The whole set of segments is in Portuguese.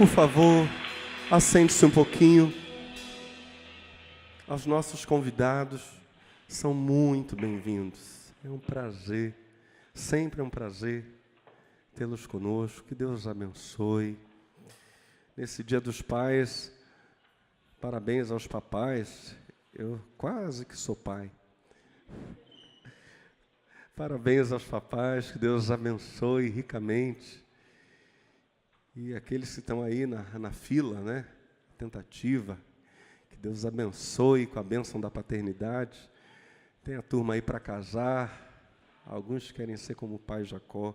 Por favor, assente-se um pouquinho. Os nossos convidados são muito bem-vindos. É um prazer, sempre é um prazer tê-los conosco. Que Deus os abençoe. Nesse Dia dos Pais, parabéns aos papais. Eu quase que sou pai. Parabéns aos papais, que Deus os abençoe ricamente. E aqueles que estão aí na fila, né? Tentativa, que Deus os abençoe com a bênção da paternidade. Tem a turma aí para casar, alguns querem ser como o pai Jacó.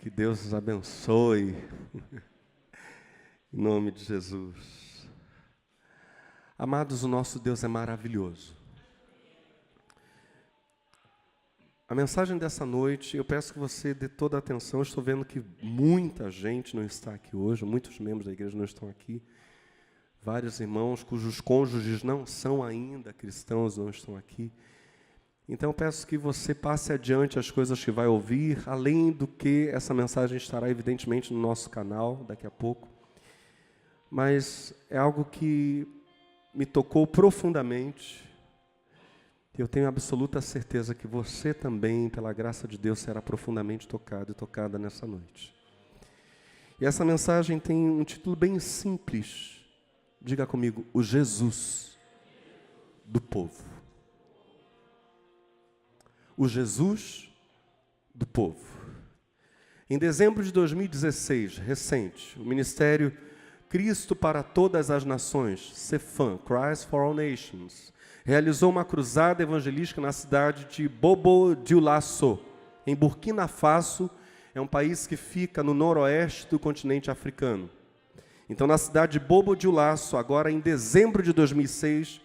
Que Deus os abençoe, em nome de Jesus. Amados, o nosso Deus é maravilhoso. A mensagem dessa noite, eu peço que você dê toda a atenção. Eu estou vendo que muita gente não está aqui hoje, muitos membros da igreja não estão aqui. Vários irmãos cujos cônjuges não são ainda cristãos não estão aqui. Então eu peço que você passe adiante as coisas que vai ouvir, além do que essa mensagem estará evidentemente no nosso canal daqui a pouco. Mas é algo que me tocou profundamente. Eu tenho absoluta certeza que você também, pela graça de Deus, será profundamente tocado e tocada nessa noite. E essa mensagem tem um título bem simples. Diga comigo, o Jesus do povo. O Jesus do povo. Em dezembro de 2016, recente, o Ministério Cristo para Todas as Nações, CEFAN, Christ for All Nations, realizou uma cruzada evangelística na cidade de Bobo-Dioulasso, em Burkina Faso, é um país que fica no noroeste do continente africano. Então, na cidade de Bobo-Dioulasso, agora em dezembro de 2006,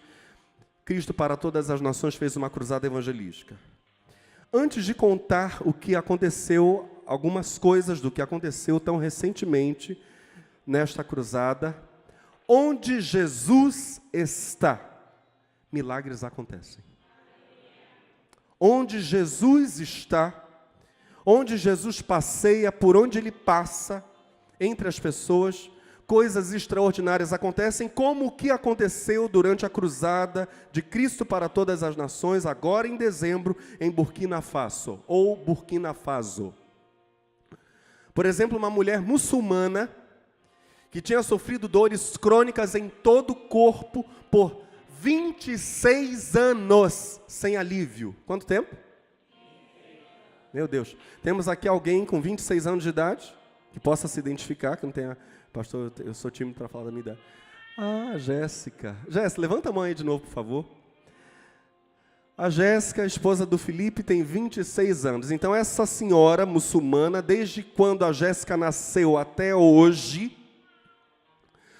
Cristo para Todas as Nações fez uma cruzada evangelística. Antes de contar o que aconteceu, algumas coisas do que aconteceu tão recentemente nesta cruzada, onde Jesus está, milagres acontecem. Onde Jesus está, onde Jesus passeia, por onde Ele passa, entre as pessoas, coisas extraordinárias acontecem, como o que aconteceu durante a cruzada de Cristo para Todas as Nações, agora em dezembro, em Burkina Faso, ou Burkina Faso. Por exemplo, uma mulher muçulmana, que tinha sofrido dores crônicas em todo o corpo por 26 anos sem alívio. Quanto tempo? Meu Deus. Temos aqui alguém com 26 anos de idade, que possa se identificar, que não tenha... Pastor, eu sou tímido para falar da minha idade. Ah, Jéssica. Jéssica, levanta a mão aí de novo, por favor. A Jéssica, esposa do Felipe, tem 26 anos. Então, essa senhora muçulmana, desde quando a Jéssica nasceu até hoje,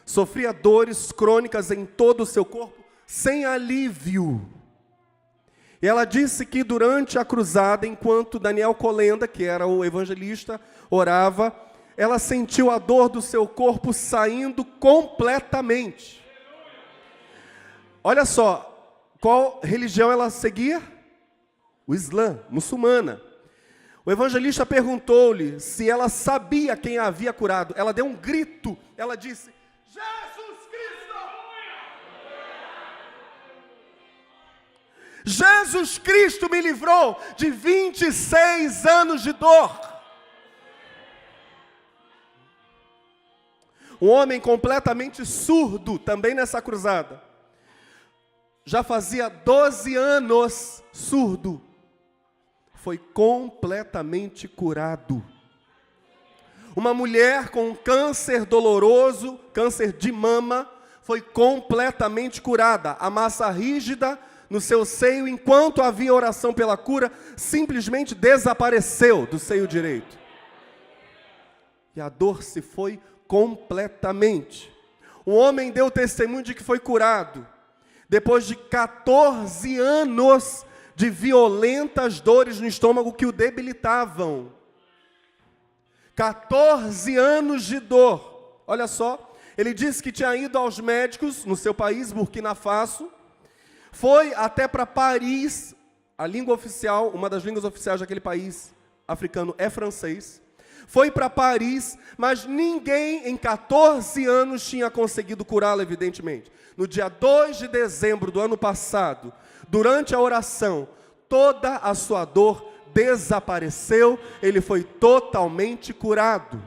sofria dores crônicas em todo o seu corpo, sem alívio. E ela disse que durante a cruzada, enquanto Daniel Colenda, que era o evangelista, orava, ela sentiu a dor do seu corpo saindo completamente. Olha só, qual religião ela seguia? O Islã, muçulmana. O evangelista perguntou-lhe se ela sabia quem a havia curado. Ela deu um grito, ela disse: Jesus Cristo! Jesus Cristo me livrou de 26 anos de dor. Um homem completamente surdo, também nessa cruzada. Já fazia 12 anos surdo. Foi completamente curado. Uma mulher com câncer doloroso, câncer de mama, foi completamente curada. A massa rígida no seu seio, enquanto havia oração pela cura, simplesmente desapareceu do seio direito. E a dor se foi completamente. Um homem deu testemunho de que foi curado, depois de 14 anos de violentas dores no estômago que o debilitavam. 14 anos de dor. Olha só, ele disse que tinha ido aos médicos no seu país, Burkina Faso, foi até para Paris, a língua oficial, uma das línguas oficiais daquele país africano é francês. Foi para Paris, mas ninguém em 14 anos tinha conseguido curá-lo, evidentemente. No dia 2 de dezembro do ano passado, durante a oração, toda a sua dor desapareceu, ele foi totalmente curado.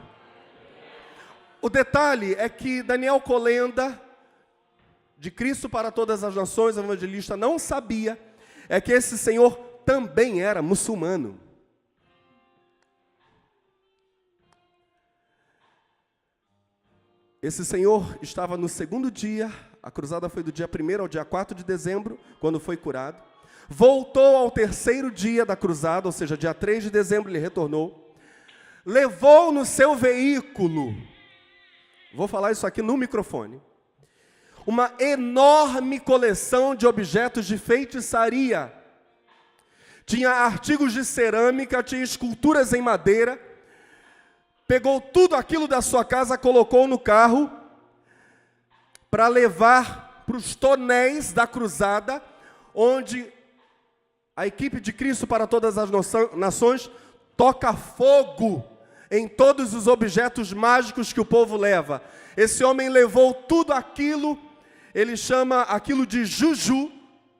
O detalhe é que Daniel Colenda, de Cristo para Todas as Nações, evangelista, não sabia, é que esse senhor também era muçulmano. Esse senhor estava no segundo dia, a cruzada foi do dia 1º ao dia 4 de dezembro, quando foi curado. Voltou ao terceiro dia da cruzada, ou seja, dia 3 de dezembro ele retornou. Levou no seu veículo, vou falar isso aqui no microfone, uma enorme coleção de objetos de feitiçaria. Tinha artigos de cerâmica, tinha esculturas em madeira. Pegou tudo aquilo da sua casa, colocou no carro para levar para os tonéis da cruzada, onde a equipe de Cristo para Todas as Nações toca fogo em todos os objetos mágicos que o povo leva. Esse homem levou tudo aquilo, ele chama aquilo de juju,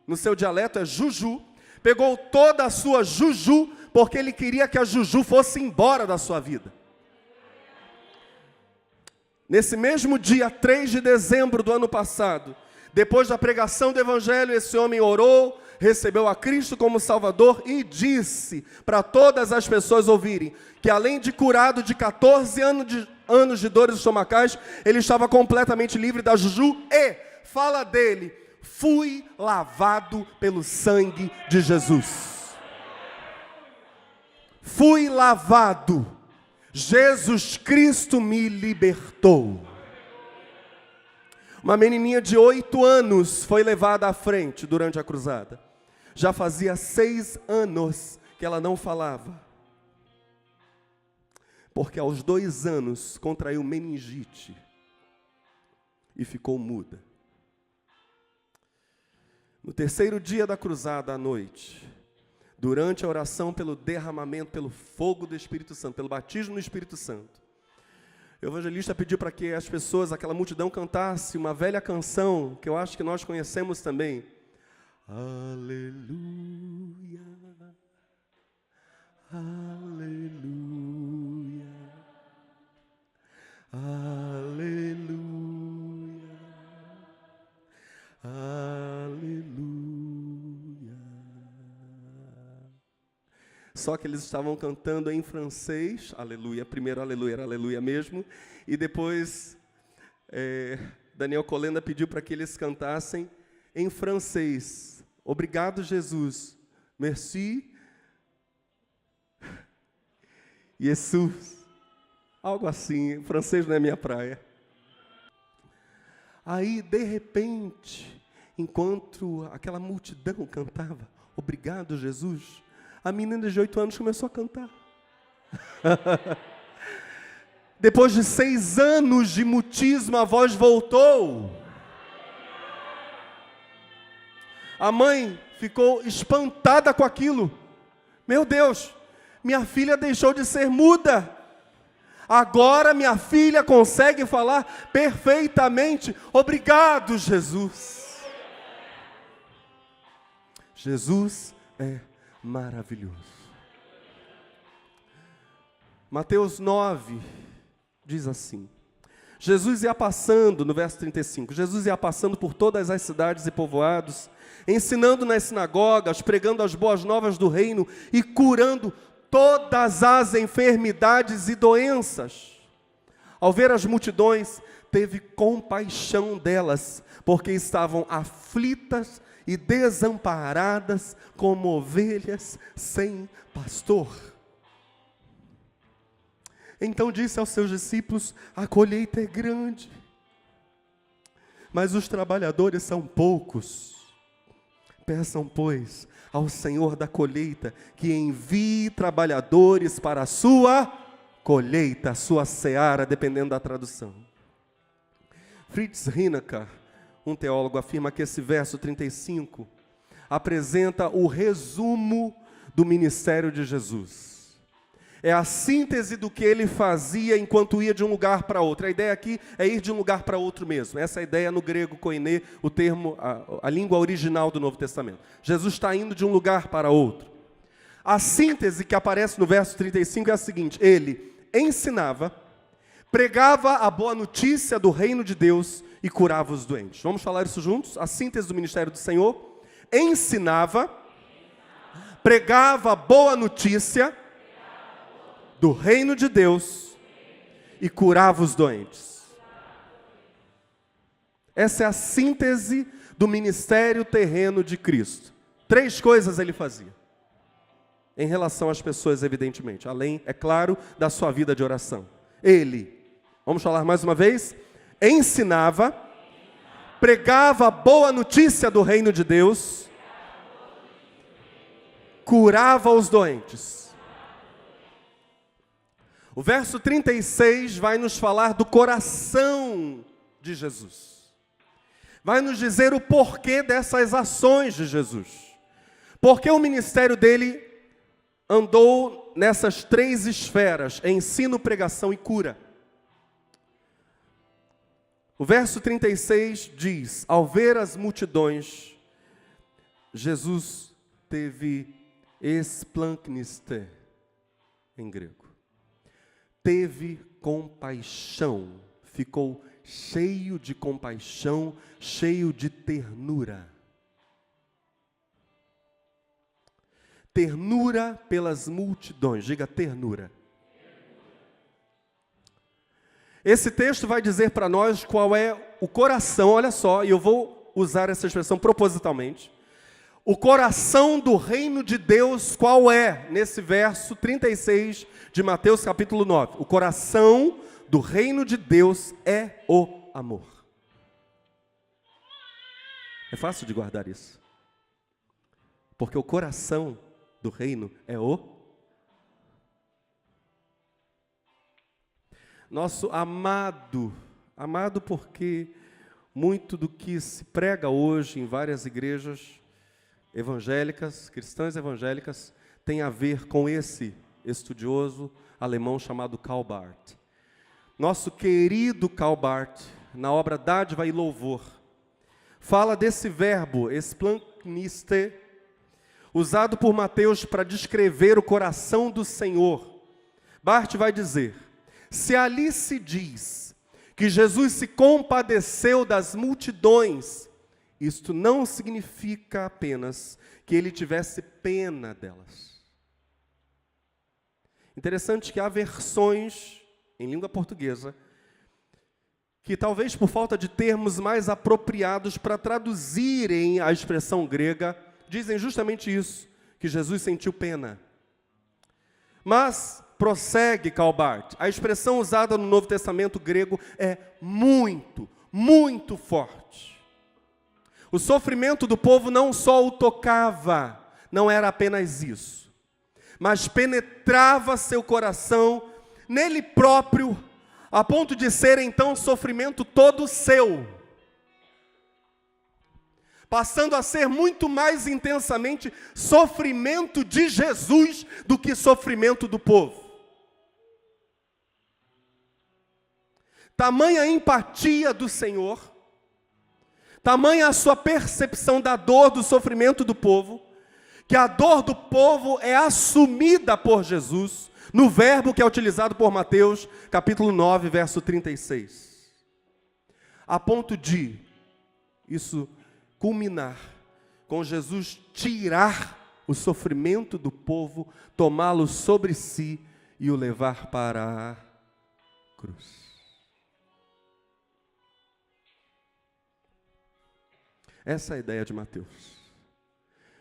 no seu dialeto é juju, pegou toda a sua juju, porque ele queria que a juju fosse embora da sua vida. Nesse mesmo dia 3 de dezembro do ano passado, depois da pregação do Evangelho, esse homem orou, recebeu a Cristo como Salvador e disse para todas as pessoas ouvirem que além de curado de 14 anos de dores estomacais, ele estava completamente livre da juju e fala dele: fui lavado pelo sangue de Jesus. Fui lavado. Jesus Cristo me libertou. Uma menininha de 8 anos foi levada à frente durante a cruzada. Já fazia 6 anos que ela não falava. Porque aos 2 anos contraiu meningite e ficou muda. No terceiro dia da cruzada à noite, durante a oração pelo derramamento, pelo fogo do Espírito Santo, pelo batismo no Espírito Santo, o evangelista pediu para que as pessoas, aquela multidão, cantasse uma velha canção, que eu acho que nós conhecemos também. Aleluia, aleluia, aleluia, aleluia. Só que eles estavam cantando em francês, aleluia, primeiro aleluia era aleluia mesmo, e depois Daniel Colenda pediu para que eles cantassem em francês. Obrigado, Jesus. Merci. Jesus. Algo assim, francês não é minha praia. Aí, de repente, enquanto aquela multidão cantava, obrigado, Jesus, a menina de 8 anos começou a cantar. Depois de 6 anos de mutismo, a voz voltou. A mãe ficou espantada com aquilo. Meu Deus, minha filha deixou de ser muda. Agora minha filha consegue falar perfeitamente. Obrigado, Jesus. Jesus é maravilhoso. Mateus 9 diz assim: Jesus ia passando, no verso 35, Jesus ia passando por todas as cidades e povoados, ensinando nas sinagogas, pregando as boas novas do reino e curando todas as enfermidades e doenças. Ao ver as multidões, teve compaixão delas, porque estavam aflitas e desamparadas como ovelhas sem pastor. Então disse aos seus discípulos: a colheita é grande, mas os trabalhadores são poucos. Peçam, pois, ao Senhor da colheita que envie trabalhadores para a sua colheita, a sua seara, dependendo da tradução. Fritz Rienecker, um teólogo, afirma que esse verso 35 apresenta o resumo do ministério de Jesus. é a síntese do que ele fazia enquanto ia de um lugar para outro. A ideia aqui é ir de um lugar para outro mesmo. Essa é a ideia no grego koiné, o termo, a língua original do Novo Testamento. Jesus está indo de um lugar para outro. A síntese que aparece no verso 35 é a seguinte: ele ensinava, pregava a boa notícia do reino de Deus e curava os doentes. Vamos falar isso juntos? A síntese do ministério do Senhor: ensinava, pregava a boa notícia do reino de Deus e curava os doentes. Essa é a síntese do ministério terreno de Cristo. 3 coisas ele fazia em relação às pessoas, evidentemente, além, é claro, da sua vida de oração. Ele, vamos falar mais uma vez, ensinava, pregava a boa notícia do reino de Deus, curava os doentes. O verso 36 vai nos falar do coração de Jesus. Vai nos dizer o porquê dessas ações de Jesus. Porque o ministério dele andou nessas 3 esferas: ensino, pregação e cura. O verso 36 diz: ao ver as multidões, Jesus teve esplankniste, em grego. Teve compaixão, ficou cheio de compaixão, cheio de ternura. Ternura pelas multidões, diga ternura. Esse texto vai dizer para nós qual é o coração, olha só, e eu vou usar essa expressão propositalmente. O coração do reino de Deus, qual é? Nesse verso 36 de Mateus capítulo 9. O coração do reino de Deus é o amor. É fácil de guardar isso. Porque o coração do reino é o nosso amado, amado porque muito do que se prega hoje em várias igrejas evangélicas, cristãs evangélicas, tem a ver com esse estudioso alemão chamado Karl Barth. Nosso querido Karl Barth, na obra Dádiva e Louvor, fala desse verbo, esplankniste, usado por Mateus para descrever o coração do Senhor. Barth vai dizer: se ali se diz que Jesus se compadeceu das multidões, isto não significa apenas que ele tivesse pena delas. Interessante que há versões em língua portuguesa que talvez por falta de termos mais apropriados para traduzirem a expressão grega, dizem justamente isso, que Jesus sentiu pena. Mas, prossegue Karl Barth, a expressão usada no Novo Testamento grego é muito, muito forte. O sofrimento do povo não só o tocava, não era apenas isso, mas penetrava seu coração, nele próprio, a ponto de ser então sofrimento todo seu, passando a ser muito mais intensamente sofrimento de Jesus do que sofrimento do povo. Tamanha empatia do Senhor, tamanha a sua percepção da dor, do sofrimento do povo, que a dor do povo é assumida por Jesus, no verbo que é utilizado por Mateus, capítulo 9, verso 36. A ponto de isso culminar com Jesus tirar o sofrimento do povo, tomá-lo sobre si e o levar para a cruz. Essa é a ideia de Mateus.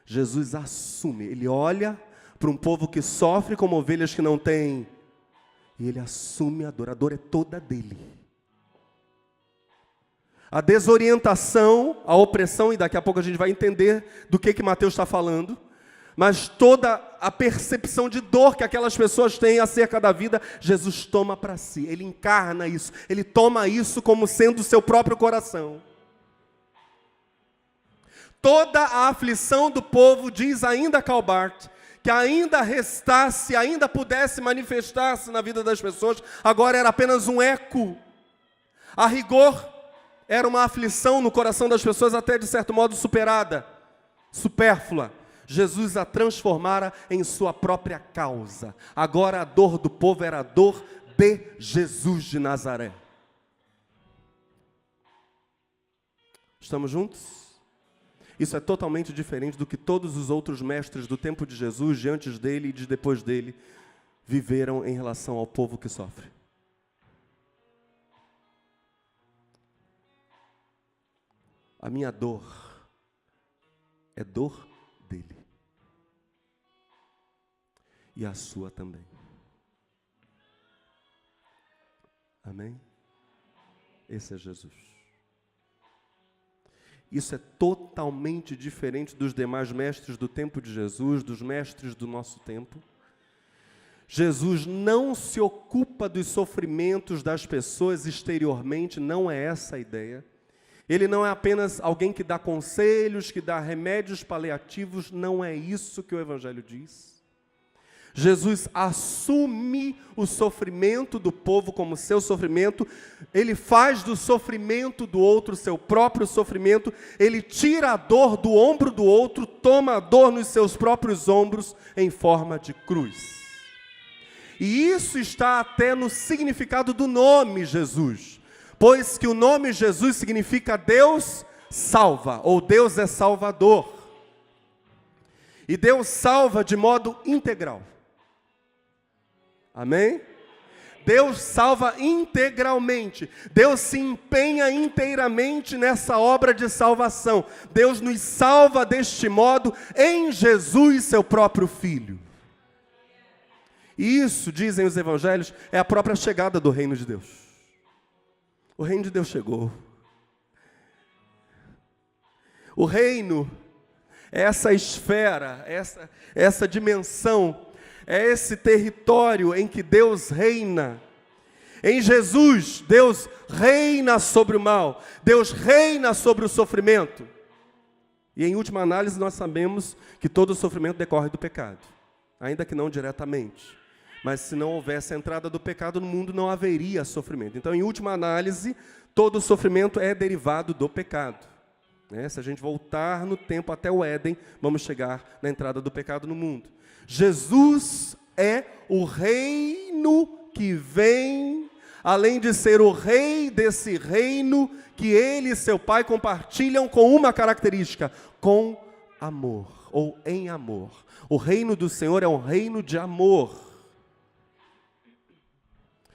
Jesus assume, ele olha para um povo que sofre como ovelhas que não têm, e ele assume a dor é toda dele. A desorientação, a opressão, e daqui a pouco a gente vai entender do que Mateus está falando, mas toda a percepção de dor que aquelas pessoas têm acerca da vida, Jesus toma para si, ele encarna isso, ele toma isso como sendo o seu próprio coração. Toda a aflição do povo, diz ainda Karl Barth, que ainda restasse, ainda pudesse manifestar-se na vida das pessoas, agora era apenas um eco. A rigor, era uma aflição no coração das pessoas, até de certo modo superada, supérflua. Jesus a transformara em sua própria causa. Agora a dor do povo era a dor de Jesus de Nazaré. Estamos juntos? Isso é totalmente diferente do que todos os outros mestres do tempo de Jesus, de antes dele e de depois dele, viveram em relação ao povo que sofre. A minha dor é dor dele. E a sua também. Amém? Esse é Jesus. Isso é totalmente diferente dos demais mestres do tempo de Jesus, dos mestres do nosso tempo. Jesus não se ocupa dos sofrimentos das pessoas exteriormente, não é essa a ideia. Ele não é apenas alguém que dá conselhos, que dá remédios paliativos, não é isso que o Evangelho diz. Jesus assume o sofrimento do povo como seu sofrimento, ele faz do sofrimento do outro seu próprio sofrimento, ele tira a dor do ombro do outro, toma a dor nos seus próprios ombros em forma de cruz. E isso está até no significado do nome Jesus, pois que o nome Jesus significa Deus salva, ou Deus é salvador. E Deus salva de modo integral. Amém? Deus salva integralmente. Deus se empenha inteiramente nessa obra de salvação. Deus nos salva deste modo em Jesus, seu próprio Filho. E isso, dizem os evangelhos, é a própria chegada do reino de Deus. O reino de Deus chegou. O reino é essa esfera, essa dimensão, é esse território em que Deus reina. Em Jesus, Deus reina sobre o mal, Deus reina sobre o sofrimento. E em última análise, nós sabemos que todo o sofrimento decorre do pecado, ainda que não diretamente. Mas se não houvesse a entrada do pecado no mundo, não haveria sofrimento. Então, em última análise, todo o sofrimento é derivado do pecado. Se a gente voltar no tempo até o Éden, vamos chegar na entrada do pecado no mundo. Jesus é o reino que vem, além de ser o rei desse reino, que ele e seu Pai compartilham com uma característica, com amor, ou em amor. O reino do Senhor é um reino de amor.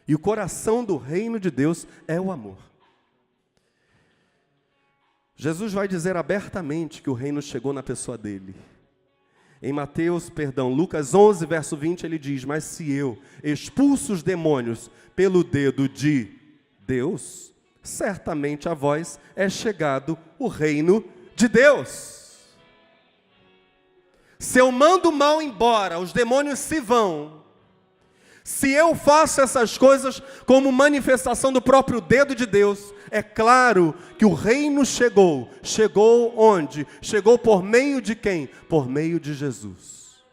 E o coração do reino de Deus é o amor. Jesus vai dizer abertamente que o reino chegou na pessoa dele. Em Lucas 11, verso 20, ele diz: mas se eu expulso os demônios pelo dedo de Deus, certamente a vós é chegado o reino de Deus. Se eu mando o mal embora, os demônios se vão. Se eu faço essas coisas como manifestação do próprio dedo de Deus, é claro que o reino chegou. Chegou onde? Chegou por meio de quem? Por meio de Jesus.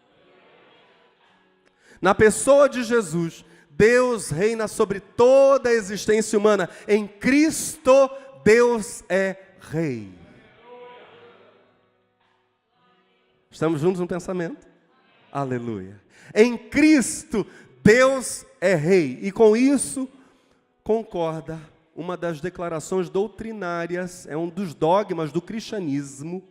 Na pessoa de Jesus, Deus reina sobre toda a existência humana. Em Cristo, Deus é Rei. Estamos juntos no pensamento? Aleluia. Em Cristo, Deus é Rei. E com isso, concorda uma das declarações doutrinárias, é um dos dogmas do cristianismo,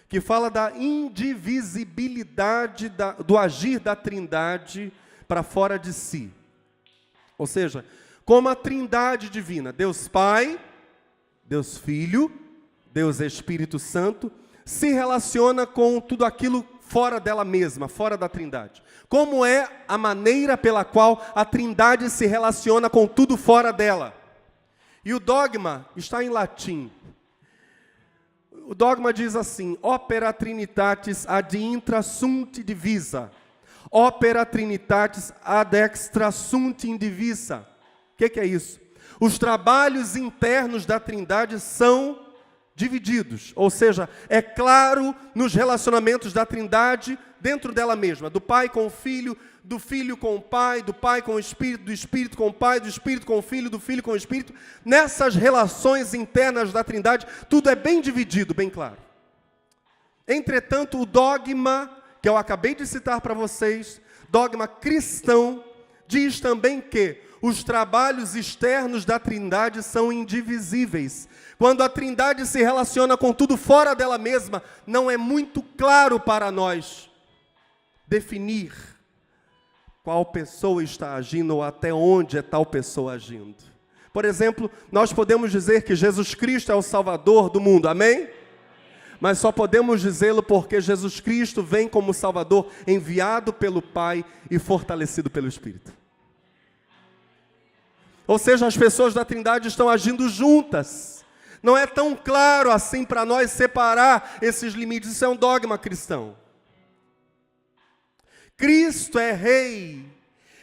que fala da indivisibilidade do agir da Trindade para fora de si. Ou seja, como a Trindade divina, Deus Pai, Deus Filho, Deus Espírito Santo, se relaciona com tudo aquilo fora dela mesma, fora da Trindade. Como é a maneira pela qual a Trindade se relaciona com tudo fora dela. E o dogma está em latim. O dogma diz assim: opera Trinitatis ad intra sunt divisa. Opera Trinitatis ad extra sunt indivisa. O que é isso? Os trabalhos internos da Trindade são divididos, ou seja, é claro nos relacionamentos da Trindade dentro dela mesma, do Pai com o Filho, do Filho com o Pai, do Pai com o Espírito, do Espírito com o Pai, do Espírito com o Filho, do Filho com o Espírito. Nessas relações internas da Trindade, tudo é bem dividido, bem claro. Entretanto, o dogma que eu acabei de citar para vocês, dogma cristão, diz também que os trabalhos externos da Trindade são indivisíveis. Quando a Trindade se relaciona com tudo fora dela mesma, não é muito claro para nós definir qual pessoa está agindo ou até onde é tal pessoa agindo. Por exemplo, nós podemos dizer que Jesus Cristo é o Salvador do mundo, amém? Mas só podemos dizê-lo porque Jesus Cristo vem como Salvador, enviado pelo Pai e fortalecido pelo Espírito. Ou seja, as pessoas da Trindade estão agindo juntas. Não é tão claro assim para nós separar esses limites. Isso é um dogma cristão. Cristo é rei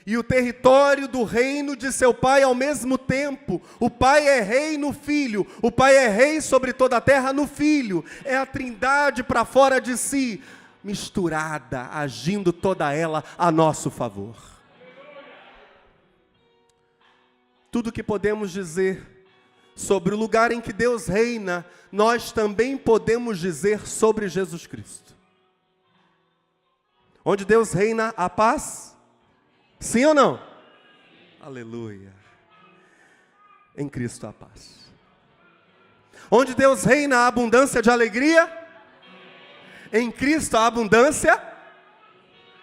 e o território do reino de seu Pai ao mesmo tempo. O Pai é rei no Filho, o Pai é rei sobre toda a terra no Filho. É a Trindade para fora de si, misturada, agindo toda ela a nosso favor. Tudo que podemos dizer sobre o lugar em que Deus reina, nós também podemos dizer sobre Jesus Cristo. Onde Deus reina, a paz? Sim ou não? Aleluia. Em Cristo a paz. Onde Deus reina, a abundância de alegria? Em Cristo a abundância.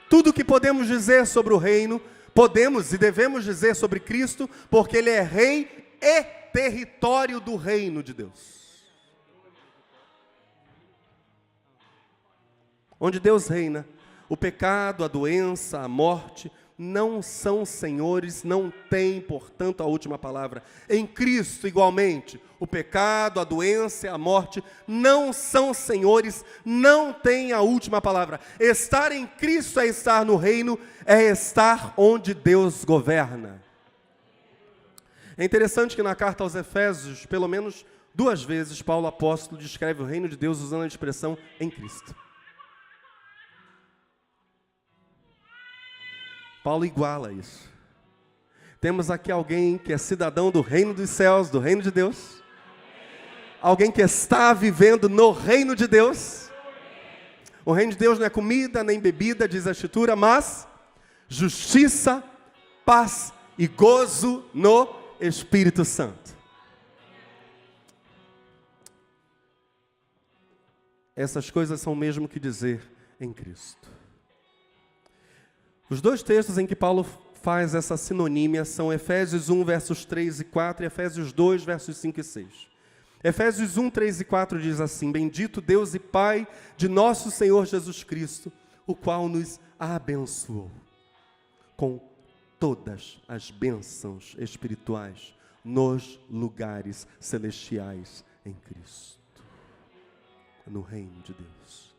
Tudo que podemos dizer sobre o reino, podemos e devemos dizer sobre Cristo, porque Ele é rei e território do reino de Deus. Onde Deus reina, o pecado, a doença, a morte, não são senhores, não têm, portanto, a última palavra. Em Cristo, igualmente, o pecado, a doença e a morte não são senhores, não têm a última palavra. Estar em Cristo é estar no reino, é estar onde Deus governa. É interessante que na carta aos Efésios, pelo menos 2 vezes, Paulo apóstolo descreve o reino de Deus usando a expressão em Cristo. Paulo iguala isso. Temos aqui alguém que é cidadão do reino dos céus, do reino de Deus. Alguém que está vivendo no reino de Deus. O reino de Deus não é comida nem bebida, diz a Escritura, mas justiça, paz e gozo no Espírito Santo. Essas coisas são o mesmo que dizer em Cristo. Os 2 textos em que Paulo faz essa sinonímia são Efésios 1, versos 3 e 4 e Efésios 2, versos 5 e 6. Efésios 1, 3 e 4 diz assim: Bendito Deus e Pai de nosso Senhor Jesus Cristo, o qual nos abençoou com todas as bênçãos espirituais nos lugares celestiais em Cristo. No reino de Deus,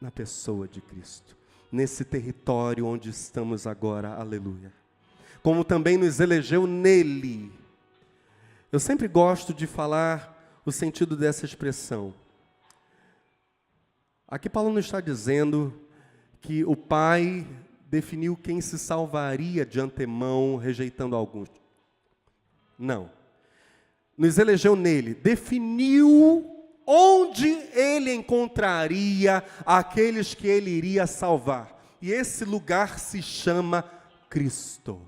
na pessoa de Cristo. Nesse território onde estamos agora, aleluia. Como também nos elegeu nele. Eu sempre gosto de falar o sentido dessa expressão. Aqui Paulo não está dizendo que o Pai definiu quem se salvaria de antemão, rejeitando alguns. Não. Nos elegeu nele, definiu onde ele encontraria aqueles que ele iria salvar. E esse lugar se chama Cristo.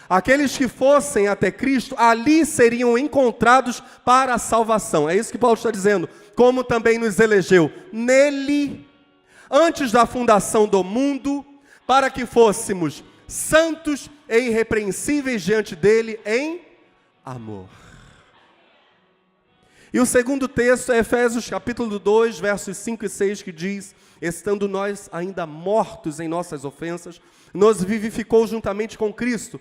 Aqueles que fossem até Cristo, ali seriam encontrados para a salvação. É isso que Paulo está dizendo. Como também nos elegeu nele, antes da fundação do mundo, para que fôssemos santos e irrepreensíveis diante dele em amor. E o segundo texto é Efésios capítulo 2, versos 5 e 6, que diz: Estando nós ainda mortos em nossas ofensas, nos vivificou juntamente com Cristo.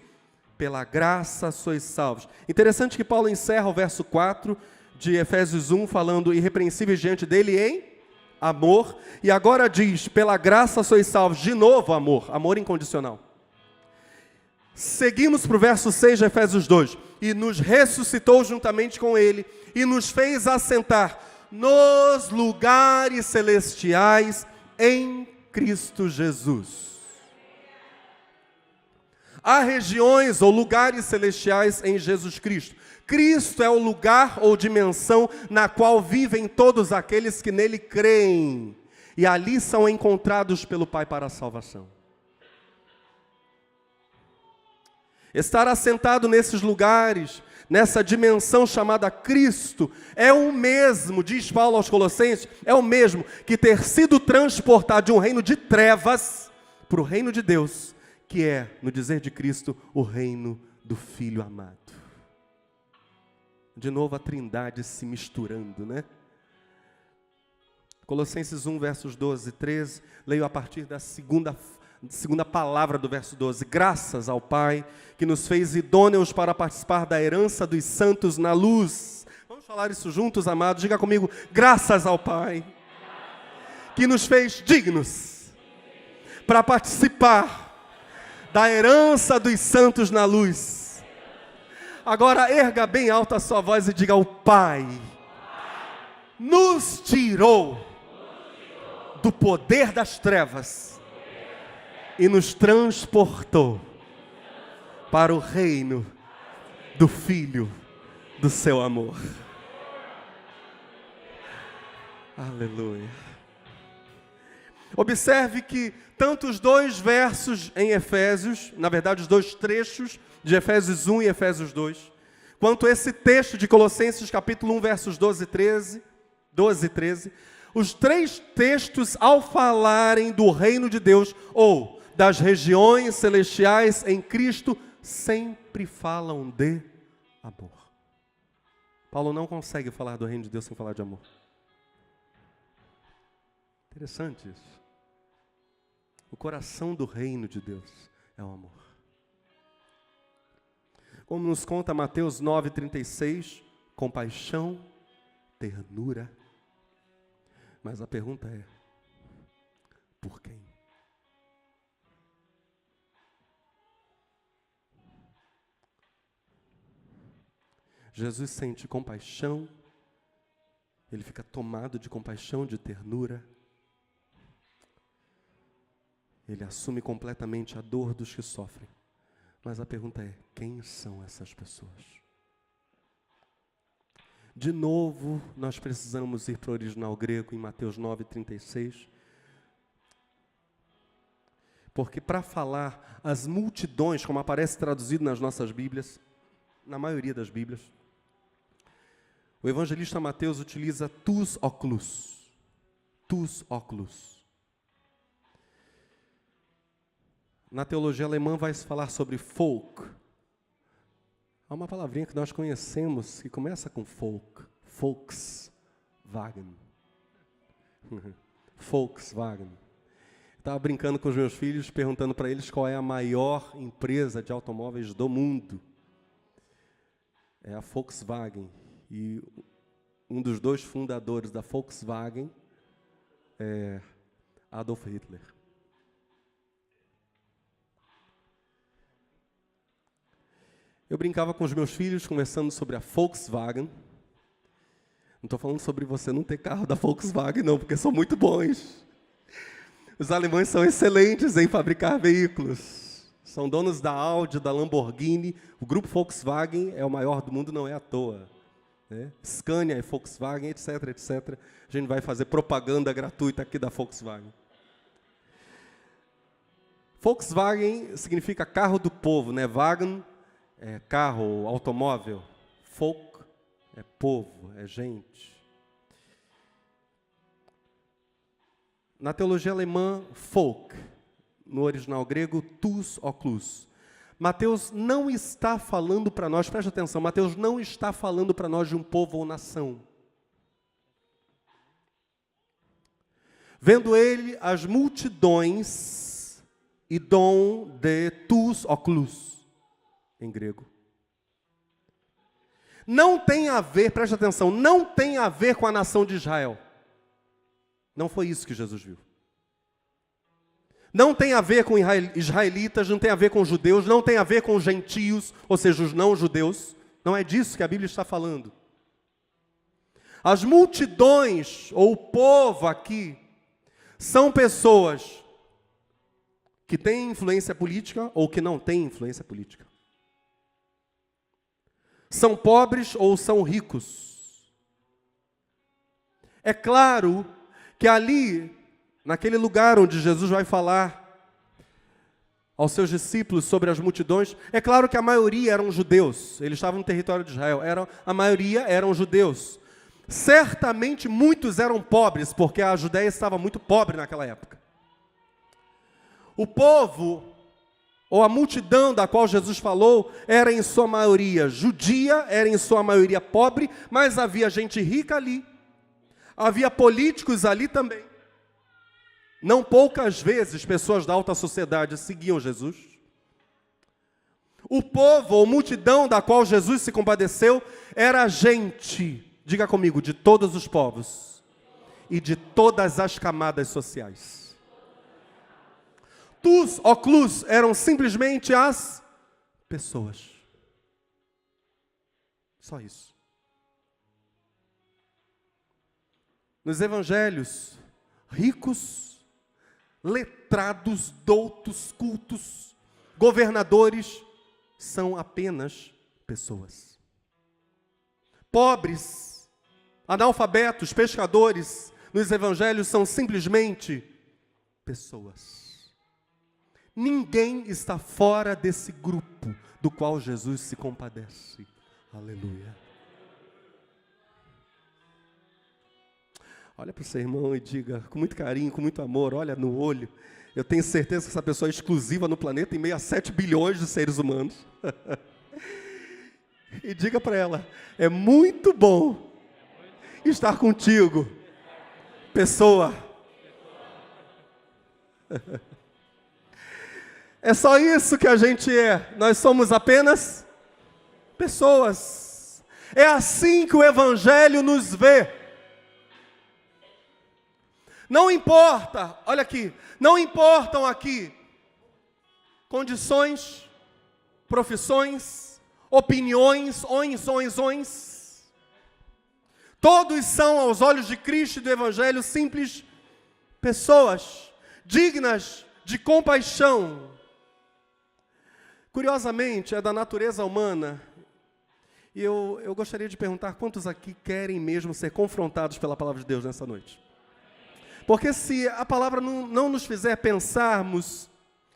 Pela graça sois salvos. Interessante que Paulo encerra o verso 4 de Efésios 1, falando irrepreensíveis diante dele em amor. E agora diz, pela graça sois salvos. De novo amor, amor incondicional. Seguimos para o verso 6 de Efésios 2. E nos ressuscitou juntamente com ele, e nos fez assentar nos lugares celestiais em Cristo Jesus. Há regiões ou lugares celestiais em Jesus Cristo. Cristo é o lugar ou dimensão na qual vivem todos aqueles que nele creem. E ali são encontrados pelo Pai para a salvação. Estar assentado nesses lugares, nessa dimensão chamada Cristo, é o mesmo, diz Paulo aos Colossenses, é o mesmo que ter sido transportado de um reino de trevas para o reino de Deus, que é, no dizer de Cristo, o reino do Filho amado. De novo a trindade se misturando, né? Colossenses 1, versos 12 e 13, leio a partir da segunda palavra do verso 12. Graças ao Pai, que nos fez idôneos para participar da herança dos santos na luz. Vamos falar isso juntos, amados? Diga comigo, graças ao Pai, que nos fez dignos para participar da herança dos santos na luz. Agora erga bem alta a sua voz e diga: o Pai nos tirou do poder das trevas e nos transportou para o reino do Filho do seu amor. Aleluia. Observe que tanto os dois versos em Efésios, na verdade os dois trechos de Efésios 1 e Efésios 2, quanto esse texto de Colossenses capítulo 1, versos 12 e 13, os três textos, ao falarem do reino de Deus, ou das regiões celestiais em Cristo, sempre falam de amor. Paulo não consegue falar do reino de Deus sem falar de amor. Interessante isso. O coração do reino de Deus é o amor. Como nos conta Mateus 9,36, compaixão, ternura. Mas a pergunta é, por quem? Jesus sente compaixão, ele fica tomado de compaixão, de ternura. Ele assume completamente a dor dos que sofrem. Mas a pergunta é, quem são essas pessoas? De novo, nós precisamos ir para o original grego, em Mateus 9,36. Porque para falar as multidões, como aparece traduzido nas nossas Bíblias, na maioria das Bíblias, o evangelista Mateus utiliza tous óculos. Tous óculos. Na teologia alemã vai se falar sobre folk. Há uma palavrinha que nós conhecemos que começa com folk. Volkswagen. Volkswagen. Estava brincando com os meus filhos, perguntando para eles qual é a maior empresa de automóveis do mundo. É a Volkswagen. E um dos dois fundadores da Volkswagen é Adolf Hitler. Eu brincava com os meus filhos, conversando sobre a Volkswagen. Não estou falando sobre você não ter carro da Volkswagen, não, porque são muito bons. Os alemães são excelentes em fabricar veículos. São donos da Audi, da Lamborghini. O grupo Volkswagen é o maior do mundo, não é à toa. Né? Scania e Volkswagen, etc, etc. A gente vai fazer propaganda gratuita aqui da Volkswagen. Volkswagen significa carro do povo, né? Wagen é carro, automóvel. Folk é povo, é gente. Na teologia alemã, folk, no original grego, tous óculos. Mateus não está falando para nós, preste atenção, Mateus não está falando para nós de um povo ou nação. Vendo ele as multidões, idon de tous óculos, em grego. Não tem a ver, preste atenção, não tem a ver com a nação de Israel. Não foi isso que Jesus viu. Não tem a ver com israelitas, não tem a ver com judeus, não tem a ver com gentios, ou seja, os não-judeus. Não é disso que a Bíblia está falando. As multidões, ou o povo aqui, são pessoas que têm influência política ou que não têm influência política. São pobres ou são ricos. É claro que ali, naquele lugar onde Jesus vai falar aos seus discípulos sobre as multidões, é claro que a maioria eram judeus, eles estavam no território de Israel, a maioria eram judeus. Certamente muitos eram pobres, porque a Judéia estava muito pobre naquela época. O povo, ou a multidão da qual Jesus falou, era em sua maioria judia, era em sua maioria pobre, mas havia gente rica ali, havia políticos ali também. Não poucas vezes pessoas da alta sociedade seguiam Jesus. O povo ou multidão da qual Jesus se compadeceu era gente, diga comigo, de todos os povos e de todas as camadas sociais. Tus, oclus, eram simplesmente as pessoas. Só isso. Nos evangelhos, ricos, letrados, doutos, cultos, governadores, são apenas pessoas. Pobres, analfabetos, pescadores, nos evangelhos são simplesmente pessoas. Ninguém está fora desse grupo do qual Jesus se compadece. Aleluia. Olha para o seu irmão e diga, com muito carinho, com muito amor, olha no olho. Eu tenho certeza que essa pessoa é exclusiva no planeta, em meio a 7 bilhões de seres humanos. E diga para ela, é muito bom estar contigo, pessoa. É só isso que a gente é. Nós somos apenas pessoas. É assim que o Evangelho nos vê. Não importa, olha aqui, não importam aqui condições, profissões, opiniões, ons. Todos são, aos olhos de Cristo e do Evangelho, simples pessoas, dignas de compaixão. Curiosamente, é da natureza humana, e eu gostaria de perguntar quantos aqui querem mesmo ser confrontados pela palavra de Deus nessa noite? Porque se a palavra não nos fizer pensarmos,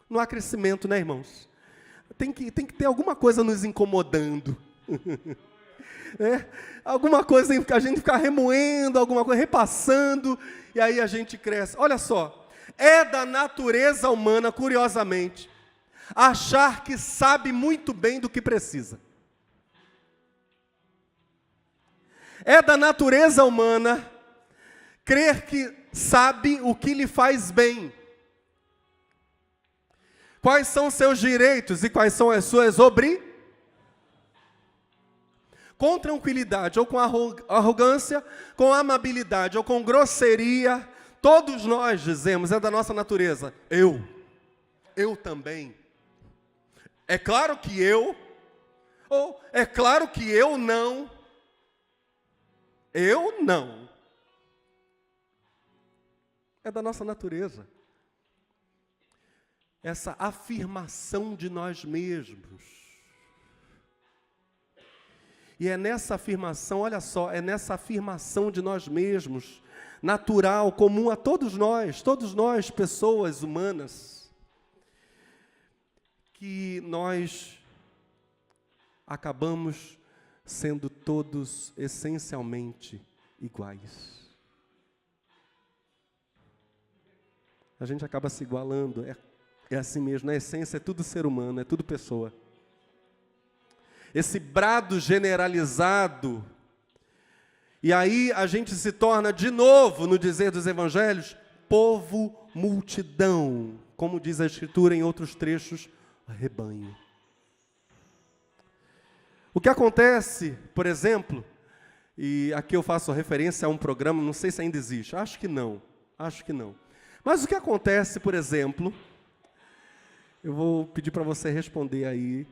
não há crescimento, né, irmãos? Tem que ter alguma coisa nos incomodando. Alguma coisa em que a gente ficar remoendo, alguma coisa, repassando, e aí a gente cresce. Olha só, é da natureza humana, curiosamente, achar que sabe muito bem do que precisa. É da natureza humana crer que sabe o que lhe faz bem. Quais são os seus direitos e quais são as suas Com tranquilidade ou com arrogância, com amabilidade ou com grosseria, todos nós dizemos, é da nossa natureza, eu também. É claro que ou é claro que eu não. É da nossa natureza. Essa afirmação de nós mesmos. E é nessa afirmação, olha só, é nessa afirmação de nós mesmos, natural, comum a todos nós, pessoas humanas, que nós acabamos sendo todos essencialmente iguais. A gente acaba se igualando, é assim mesmo, na essência é tudo ser humano, é tudo pessoa. Esse brado generalizado, e aí a gente se torna de novo, no dizer dos evangelhos, povo, multidão, como diz a Escritura em outros trechos, rebanho. O que acontece, por exemplo, e aqui eu faço referência a um programa, não sei se ainda existe, acho que não. Mas o que acontece, por exemplo, eu vou pedir para você responder aí,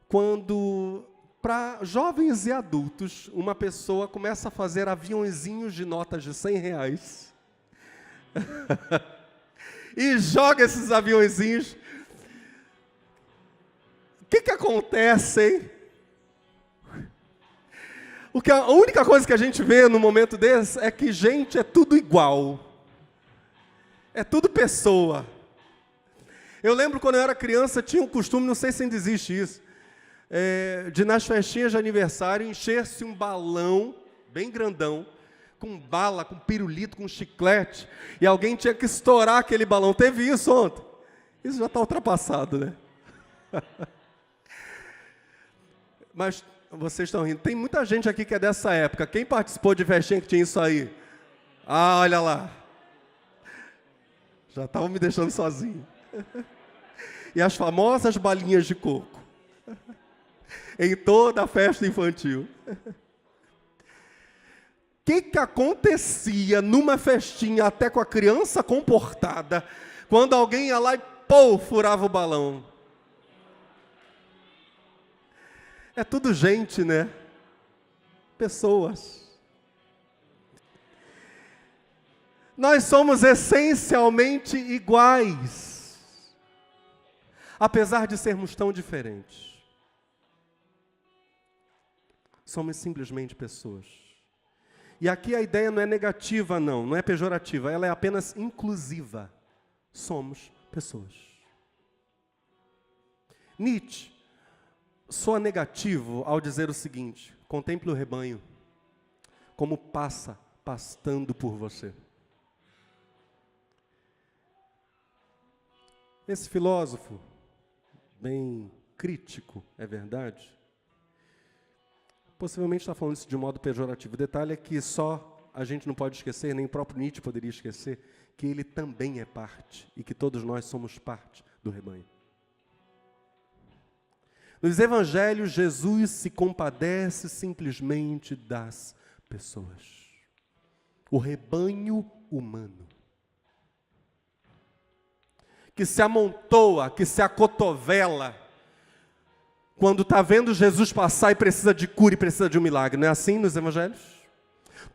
quando Para jovens e adultos, uma pessoa começa a fazer aviãozinhos de notas de R$100 e joga esses aviãozinhos. O que acontece, hein? A única coisa que a gente vê no momento desse é que, gente, é tudo igual. É tudo pessoa. Eu lembro quando eu era criança, tinha um costume, não sei se ainda existe isso, de nas festinhas de aniversário, encher-se um balão, bem grandão, com bala, com pirulito, com chiclete, e alguém tinha que estourar aquele balão. Teve isso ontem. Isso já está ultrapassado, né? Mas vocês estão rindo. Tem muita gente aqui que é dessa época. Quem participou de festinha que tinha isso aí? Ah, olha lá. Já estavam me deixando sozinho. E as famosas balinhas de coco. Em toda a festa infantil. O que acontecia numa festinha até com a criança comportada, quando alguém ia lá e, furava o balão? É tudo gente, né? Pessoas. Nós somos essencialmente iguais, apesar de sermos tão diferentes. Somos simplesmente pessoas. E aqui a ideia não é negativa, não é pejorativa, ela é apenas inclusiva. Somos pessoas. Nietzsche soa negativo ao dizer o seguinte: contemple o rebanho como passa pastando por você. Esse filósofo, bem crítico, é verdade, possivelmente está falando isso de um modo pejorativo. O detalhe é que só a gente não pode esquecer, nem o próprio Nietzsche poderia esquecer, que ele também é parte, e que todos nós somos parte do rebanho. Nos evangelhos, Jesus se compadece simplesmente das pessoas. O rebanho humano. Que se amontoa, que se acotovela, quando está vendo Jesus passar e precisa de cura e precisa de um milagre. Não é assim nos evangelhos?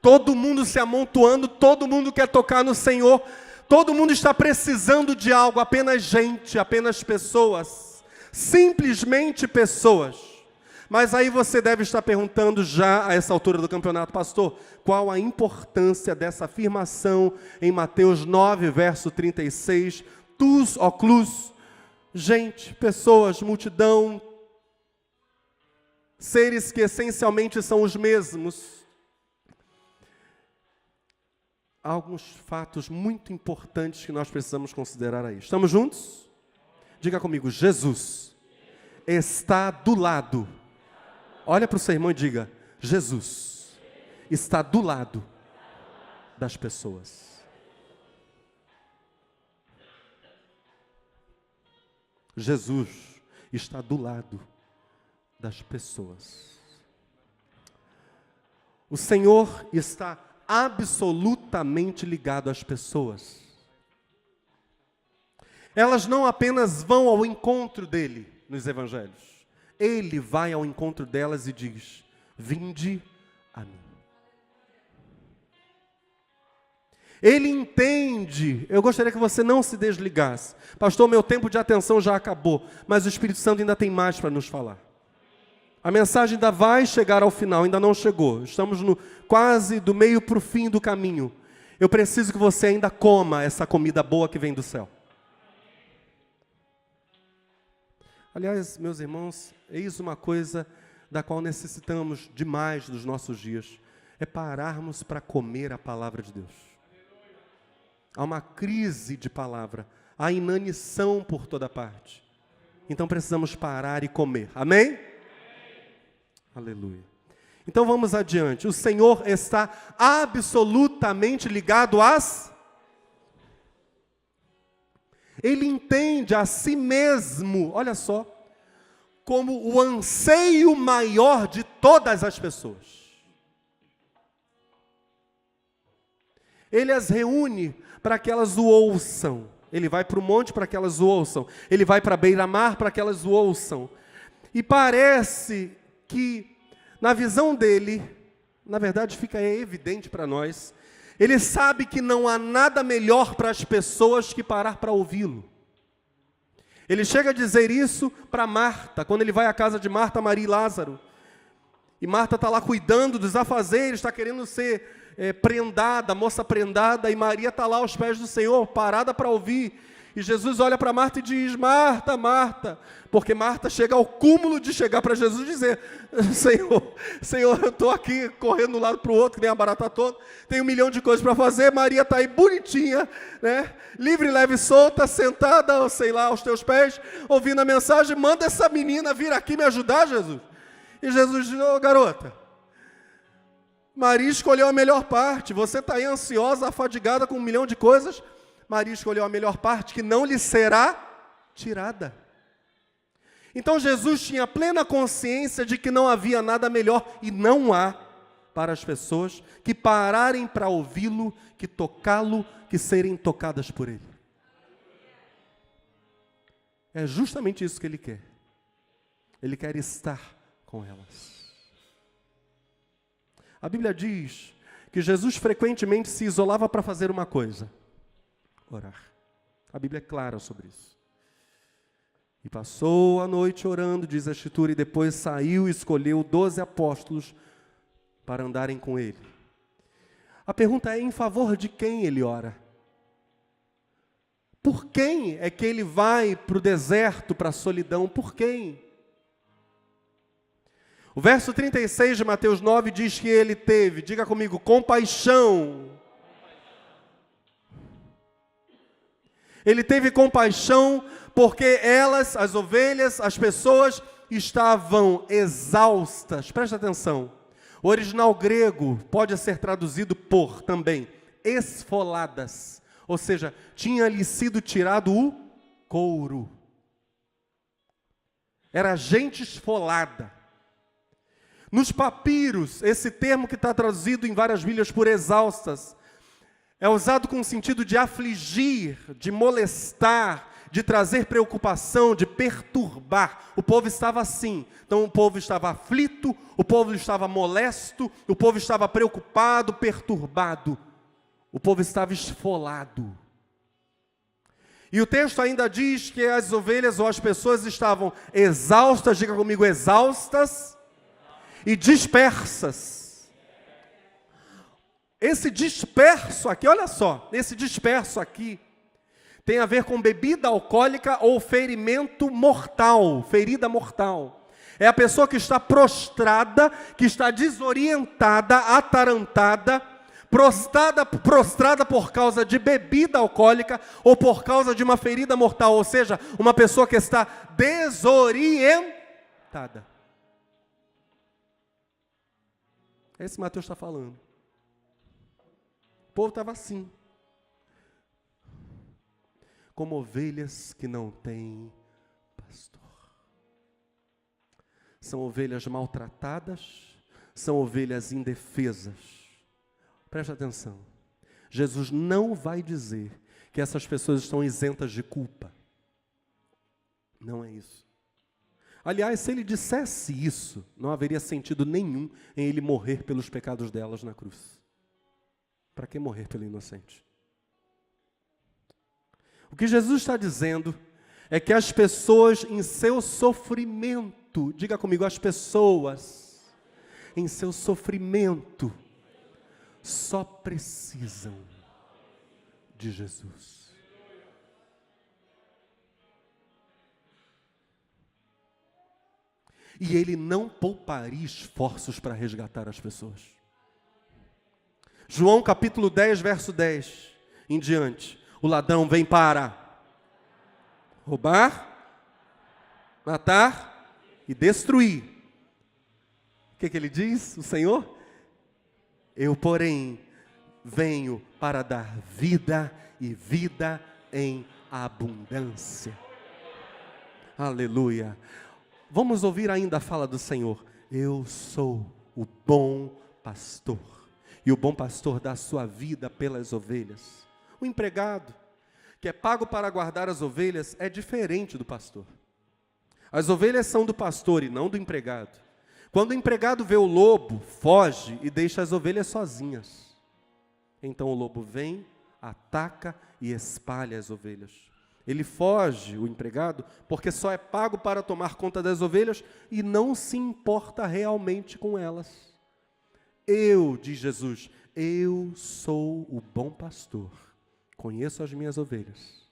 Todo mundo se amontoando, todo mundo quer tocar no Senhor, todo mundo está precisando de algo, apenas gente, apenas pessoas. Simplesmente pessoas. Mas aí você deve estar perguntando já a essa altura do campeonato: pastor, qual a importância dessa afirmação em Mateus 9, verso 36, tous oclus, gente, pessoas, multidão, seres que essencialmente são os mesmos. Há alguns fatos muito importantes que nós precisamos considerar aí. Estamos juntos? Diga comigo: Jesus está do lado. Olha para o seu irmão e diga: Jesus está do lado das pessoas. Jesus está do lado das pessoas. O Senhor está absolutamente ligado às pessoas. Elas não apenas vão ao encontro dele nos evangelhos. Ele vai ao encontro delas e diz: vinde a mim. Ele entende. Eu gostaria que você não se desligasse. Pastor, meu tempo de atenção já acabou, mas o Espírito Santo ainda tem mais para nos falar. A mensagem ainda vai chegar ao final, ainda não chegou. Estamos quase do meio para o fim do caminho. Eu preciso que você ainda coma essa comida boa que vem do céu. Aliás, meus irmãos, eis uma coisa da qual necessitamos demais dos nossos dias. É pararmos para comer a palavra de Deus. Há uma crise de palavra, há inanição por toda parte. Então precisamos parar e comer. Amém? Amém. Aleluia. Então vamos adiante. O Senhor está absolutamente ligado às... Ele entende a si mesmo, olha só, como o anseio maior de todas as pessoas. Ele as reúne para que elas o ouçam. Ele vai para o monte para que elas o ouçam. Ele vai para a beira-mar para que elas o ouçam. E parece que, na visão dele, na verdade fica evidente para nós, ele sabe que não há nada melhor para as pessoas que parar para ouvi-lo. Ele chega a dizer isso para Marta, quando ele vai à casa de Marta, Maria e Lázaro. E Marta está lá cuidando dos afazeres, está querendo ser prendada, moça prendada, e Maria está lá aos pés do Senhor, parada para ouvir. E Jesus olha para Marta e diz: Marta, Marta, porque Marta chega ao cúmulo de chegar para Jesus e dizer: Senhor, eu estou aqui correndo de um lado para o outro, que nem a barata toda, tem 1 milhão de coisas para fazer, Maria está aí bonitinha, né? Livre, leve e solta, sentada, sei lá, aos teus pés, ouvindo a mensagem, manda essa menina vir aqui me ajudar, Jesus. E Jesus diz: ô garota, Maria escolheu a melhor parte, você está aí ansiosa, afadigada com 1 milhão de coisas, Maria escolheu a melhor parte que não lhe será tirada. Então Jesus tinha plena consciência de que não havia nada melhor, e não há, para as pessoas que pararem para ouvi-lo, que tocá-lo, que serem tocadas por ele. É justamente isso que ele quer. Ele quer estar com elas. A Bíblia diz que Jesus frequentemente se isolava para fazer uma coisa: orar. A Bíblia é clara sobre isso. E passou a noite orando, diz a Escritura, e depois saiu e escolheu 12 apóstolos para andarem com ele. A pergunta é: em favor de quem ele ora? Por quem é que ele vai para o deserto, para a solidão? Por quem? O verso 36 de Mateus 9 diz que ele teve, diga comigo, compaixão. Ele teve compaixão porque elas, as ovelhas, as pessoas, estavam exaustas. Presta atenção. O original grego pode ser traduzido por, também, esfoladas. Ou seja, tinha-lhe sido tirado o couro. Era gente esfolada. Nos papiros, esse termo que está traduzido em várias Bíblias por exaustas, é usado com o sentido de afligir, de molestar, de trazer preocupação, de perturbar. O povo estava assim. Então o povo estava aflito, o povo estava molesto, o povo estava preocupado, perturbado. O povo estava esfolado. E o texto ainda diz que as ovelhas ou as pessoas estavam exaustas, diga comigo, exaustas e dispersas. Esse disperso aqui, olha só, esse disperso aqui tem a ver com bebida alcoólica ou ferimento mortal, ferida mortal. É a pessoa que está prostrada, que está desorientada, atarantada, prostrada por causa de bebida alcoólica ou por causa de uma ferida mortal, ou seja, uma pessoa que está desorientada. Esse Mateus está falando. O povo estava assim, como ovelhas que não têm pastor. São ovelhas maltratadas, são ovelhas indefesas. Preste atenção. Jesus não vai dizer que essas pessoas estão isentas de culpa. Não é isso. Aliás, se ele dissesse isso, não haveria sentido nenhum em ele morrer pelos pecados delas na cruz. Para que morrer pelo inocente? O que Jesus está dizendo é que as pessoas em seu sofrimento, diga comigo, as pessoas em seu sofrimento só precisam de Jesus. E ele não pouparia esforços para resgatar as pessoas. João capítulo 10, verso 10 em diante. O ladrão vem para roubar, matar e destruir. O que ele diz, o Senhor? Eu, porém, venho para dar vida e vida em abundância. Aleluia. Vamos ouvir ainda a fala do Senhor. Eu sou o bom pastor. E o bom pastor dá a sua vida pelas ovelhas. O empregado, que é pago para guardar as ovelhas, é diferente do pastor. As ovelhas são do pastor e não do empregado. Quando o empregado vê o lobo, foge e deixa as ovelhas sozinhas. Então o lobo vem, ataca e espalha as ovelhas. Ele foge, o empregado, porque só é pago para tomar conta das ovelhas e não se importa realmente com elas. Diz Jesus, eu sou o bom pastor, conheço as minhas ovelhas,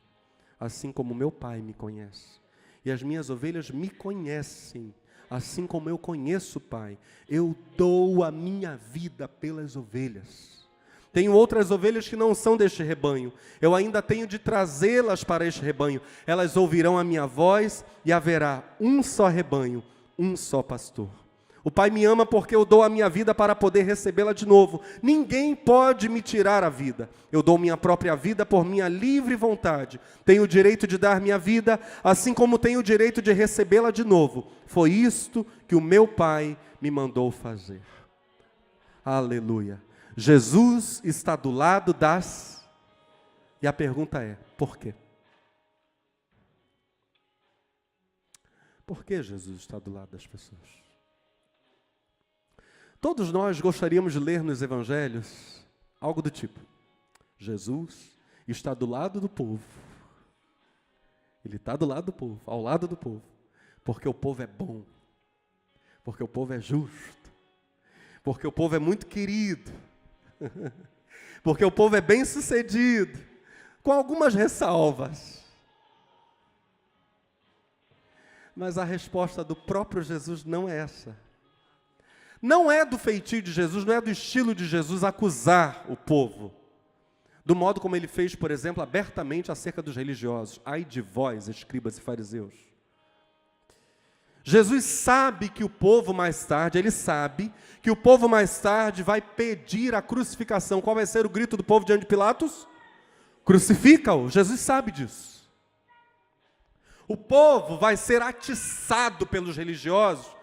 assim como meu Pai me conhece. E as minhas ovelhas me conhecem, assim como eu conheço o Pai. Eu dou a minha vida pelas ovelhas. Tenho outras ovelhas que não são deste rebanho. Eu ainda tenho de trazê-las para este rebanho. Elas ouvirão a minha voz e haverá um só rebanho, um só pastor. O Pai me ama porque eu dou a minha vida para poder recebê-la de novo. Ninguém pode me tirar a vida. Eu dou minha própria vida por minha livre vontade. Tenho o direito de dar minha vida, assim como tenho o direito de recebê-la de novo. Foi isto que o meu Pai me mandou fazer. Aleluia. Jesus está do lado das... E a pergunta é, por quê? Por que Jesus está do lado das pessoas? Todos nós gostaríamos de ler nos evangelhos algo do tipo: Jesus está do lado do povo. Ele está do lado do povo, ao lado do povo, porque o povo é bom, porque o povo é justo, porque o povo é muito querido, porque o povo é bem-sucedido, com algumas ressalvas. Mas a resposta do próprio Jesus não é essa. Não é do feitio de Jesus, não é do estilo de Jesus acusar o povo, do modo como ele fez, por exemplo, abertamente acerca dos religiosos. Ai de vós, escribas e fariseus. Jesus sabe que o povo mais tarde, ele sabe que o povo mais tarde vai pedir a crucificação. Qual vai ser o grito do povo diante de Pilatos? Crucifica-o. Jesus sabe disso. O povo vai ser atiçado pelos religiosos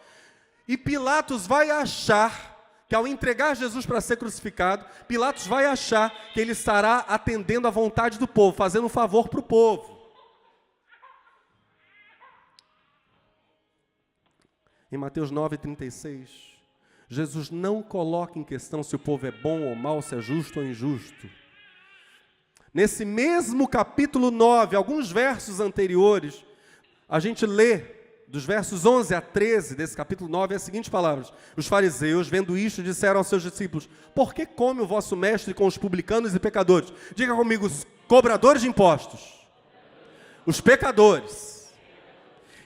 e Pilatos vai achar que ao entregar Jesus para ser crucificado, Pilatos vai achar que ele estará atendendo à vontade do povo, fazendo um favor para o povo. Em Mateus 9:36, Jesus não coloca em questão se o povo é bom ou mau, se é justo ou injusto. Nesse mesmo capítulo 9, alguns versos anteriores, a gente lê, dos versos 11 a 13 desse capítulo 9, as seguintes palavras: os fariseus, vendo isto, disseram aos seus discípulos: por que come o vosso mestre com os publicanos e pecadores? Diga comigo, os cobradores de impostos, os pecadores.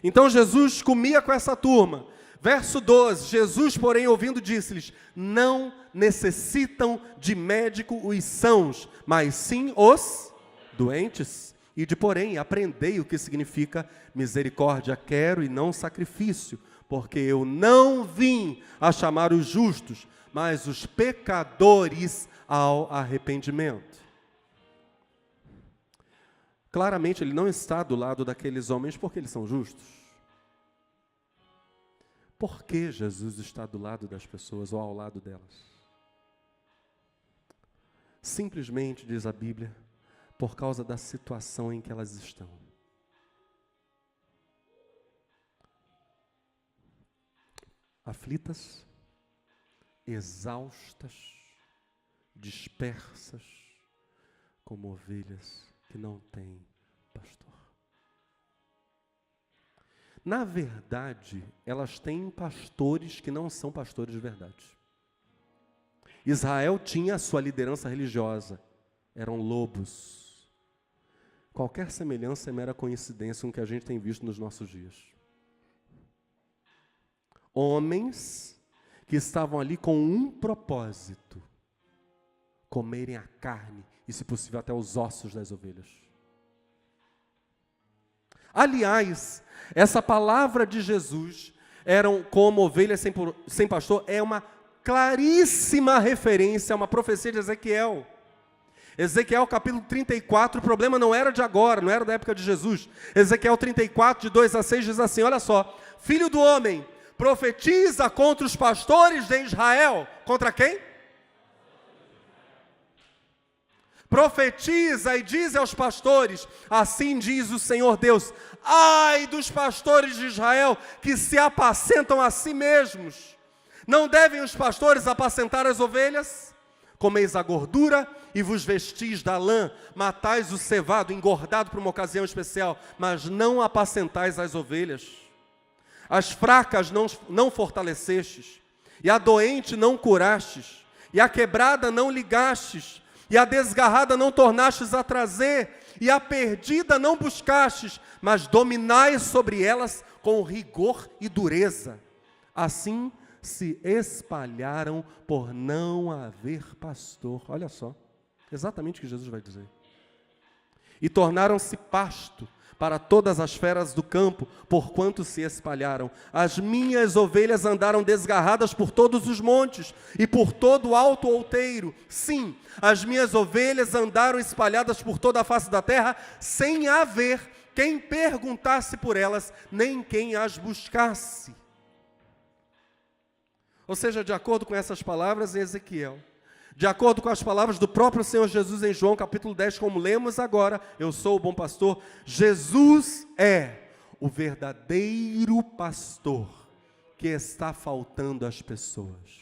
Então Jesus comia com essa turma. Verso 12, Jesus, porém, ouvindo, disse-lhes: não necessitam de médico os sãos, mas sim os doentes. E de porém, aprendei o que significa misericórdia quero e não sacrifício, porque eu não vim a chamar os justos, mas os pecadores ao arrependimento. Claramente, ele não está do lado daqueles homens porque eles são justos. Por que Jesus está do lado das pessoas ou ao lado delas? Simplesmente, diz a Bíblia, por causa da situação em que elas estão. Aflitas, exaustas, dispersas, como ovelhas que não têm pastor. Na verdade, elas têm pastores que não são pastores de verdade. Israel tinha a sua liderança religiosa, eram lobos. Qualquer semelhança é mera coincidência com o que a gente tem visto nos nossos dias. Homens que estavam ali com um propósito: comerem a carne e, se possível, até os ossos das ovelhas. Aliás, essa palavra de Jesus, eram como ovelhas sem pastor, é uma claríssima referência a uma profecia de Ezequiel. Ezequiel capítulo 34, o problema não era de agora, não era da época de Jesus. Ezequiel 34, de 2 a 6, diz assim, olha só: filho do homem, profetiza contra os pastores de Israel. Contra quem? Profetiza e diz aos pastores: assim diz o Senhor Deus, ai dos pastores de Israel, que se apacentam a si mesmos. Não devem os pastores apacentar as ovelhas? Comeis a gordura e vos vestis da lã, matais o cevado, engordado para uma ocasião especial, mas não apacentais as ovelhas. As fracas não fortalecestes, e a doente não curastes, e a quebrada não ligastes, e a desgarrada não tornastes a trazer, e a perdida não buscastes, mas dominais sobre elas com rigor e dureza. Assim se espalharam por não haver pastor. Olha só, exatamente o que Jesus vai dizer. E tornaram-se pasto para todas as feras do campo, porquanto se espalharam. As minhas ovelhas andaram desgarradas por todos os montes e por todo o alto outeiro. Sim, as minhas ovelhas andaram espalhadas por toda a face da terra, sem haver quem perguntasse por elas, nem quem as buscasse. Ou seja, de acordo com essas palavras em Ezequiel, de acordo com as palavras do próprio Senhor Jesus em João capítulo 10, como lemos agora, eu sou o bom pastor, Jesus é o verdadeiro pastor que está faltando às pessoas.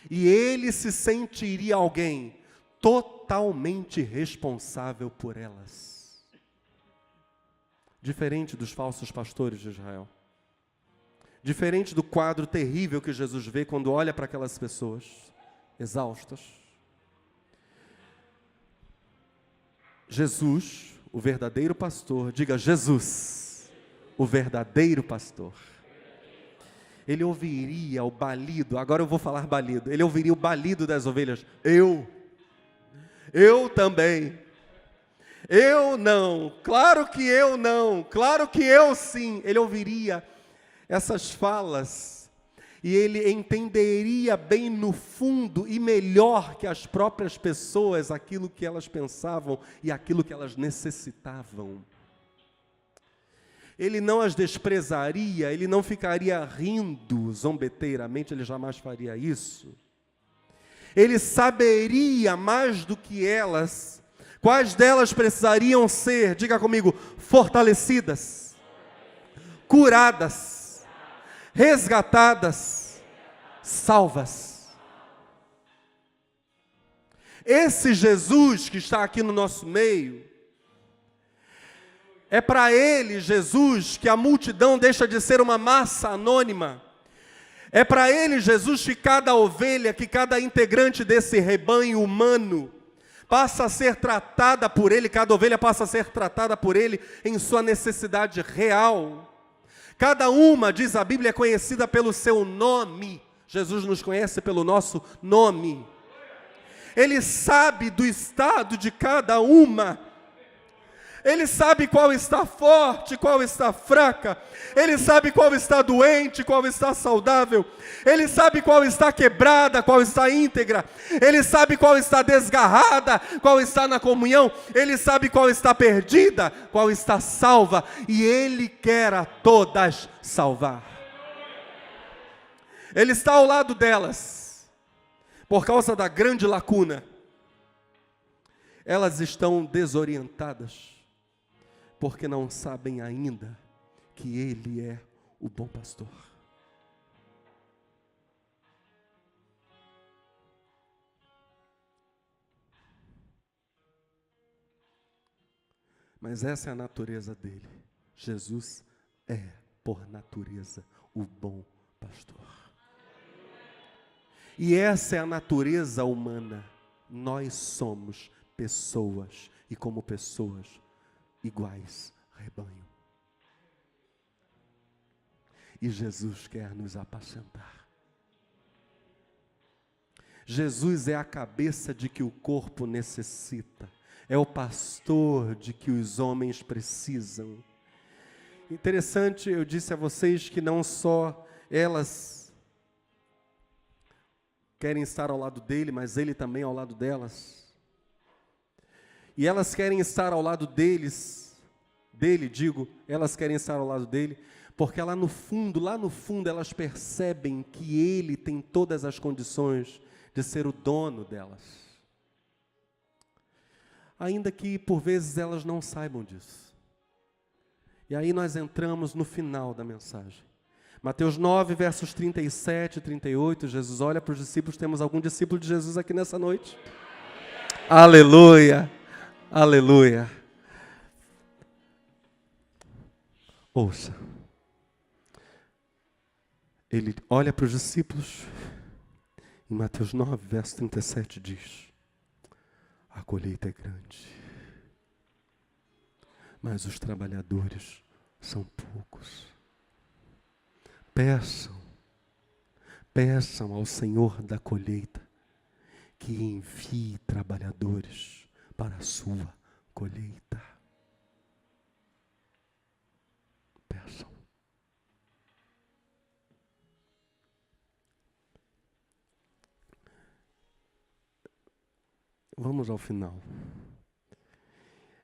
E ele se sentiria alguém totalmente responsável por elas. Diferente dos falsos pastores de Israel. Diferente do quadro terrível que Jesus vê quando olha para aquelas pessoas exaustas. Jesus, o verdadeiro pastor, diga Jesus, o verdadeiro pastor. Ele ouviria o balido, agora eu vou falar balido, ele ouviria o balido das ovelhas. Eu também. Eu não, claro que eu não, claro que eu sim. Ele ouviria essas falas, e ele entenderia bem no fundo e melhor que as próprias pessoas aquilo que elas pensavam e aquilo que elas necessitavam. Ele não as desprezaria, ele não ficaria rindo zombeteiramente, ele jamais faria isso. Ele saberia mais do que elas, quais delas precisariam ser, diga comigo, fortalecidas, curadas, resgatadas, salvas. Esse Jesus que está aqui no nosso meio, é para ele, Jesus, que a multidão deixa de ser uma massa anônima. É para ele, Jesus, que cada ovelha, que cada integrante desse rebanho humano passa a ser tratada por ele, cada ovelha passa a ser tratada por ele em sua necessidade real. Cada uma, diz a Bíblia, é conhecida pelo seu nome. Jesus nos conhece pelo nosso nome. Ele sabe do estado de cada uma. Ele sabe qual está forte, qual está fraca. Ele sabe qual está doente, qual está saudável. Ele sabe qual está quebrada, qual está íntegra. Ele sabe qual está desgarrada, qual está na comunhão. Ele sabe qual está perdida, qual está salva. E Ele quer a todas salvar. Ele está ao lado delas, por causa da grande lacuna. Elas estão desorientadas, porque não sabem ainda que Ele é o bom pastor. Mas essa é a natureza dele. Jesus é, por natureza, o bom pastor. E essa é a natureza humana. Nós somos pessoas, e como pessoas, iguais, rebanho. E Jesus quer nos apacentar. Jesus é a cabeça de que o corpo necessita. É o pastor de que os homens precisam. Interessante, eu disse a vocês que não só elas querem estar ao lado dele, mas ele também ao lado delas. E elas querem estar ao lado elas querem estar ao lado dele, porque lá no fundo, elas percebem que ele tem todas as condições de ser o dono delas. Ainda que por vezes elas não saibam disso. E aí nós entramos no final da mensagem. Mateus 9, versos 37 e 38, Jesus olha para os discípulos. Temos algum discípulo de Jesus aqui nessa noite? Aleluia, aleluia. Ouça. Ele olha para os discípulos. Em Mateus 9, verso 37 diz: a colheita é grande, mas os trabalhadores são poucos. Peçam ao Senhor da colheita que envie trabalhadores para a sua colheita. Peçam. Vamos ao final.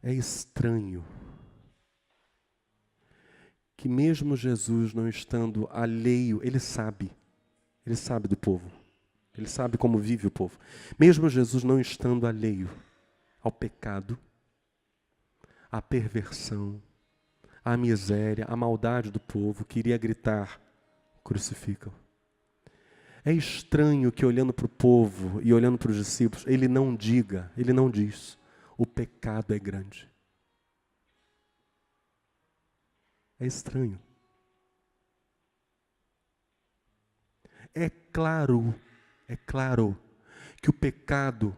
É estranho que mesmo Jesus não estando alheio, ele sabe do povo, ele sabe como vive o povo. Mesmo Jesus não estando alheio ao pecado, à perversão, à miséria, à maldade do povo, queria gritar: crucificam. É estranho que olhando para o povo e olhando para os discípulos, ele não diz, o pecado é grande. É estranho. É claro que o pecado,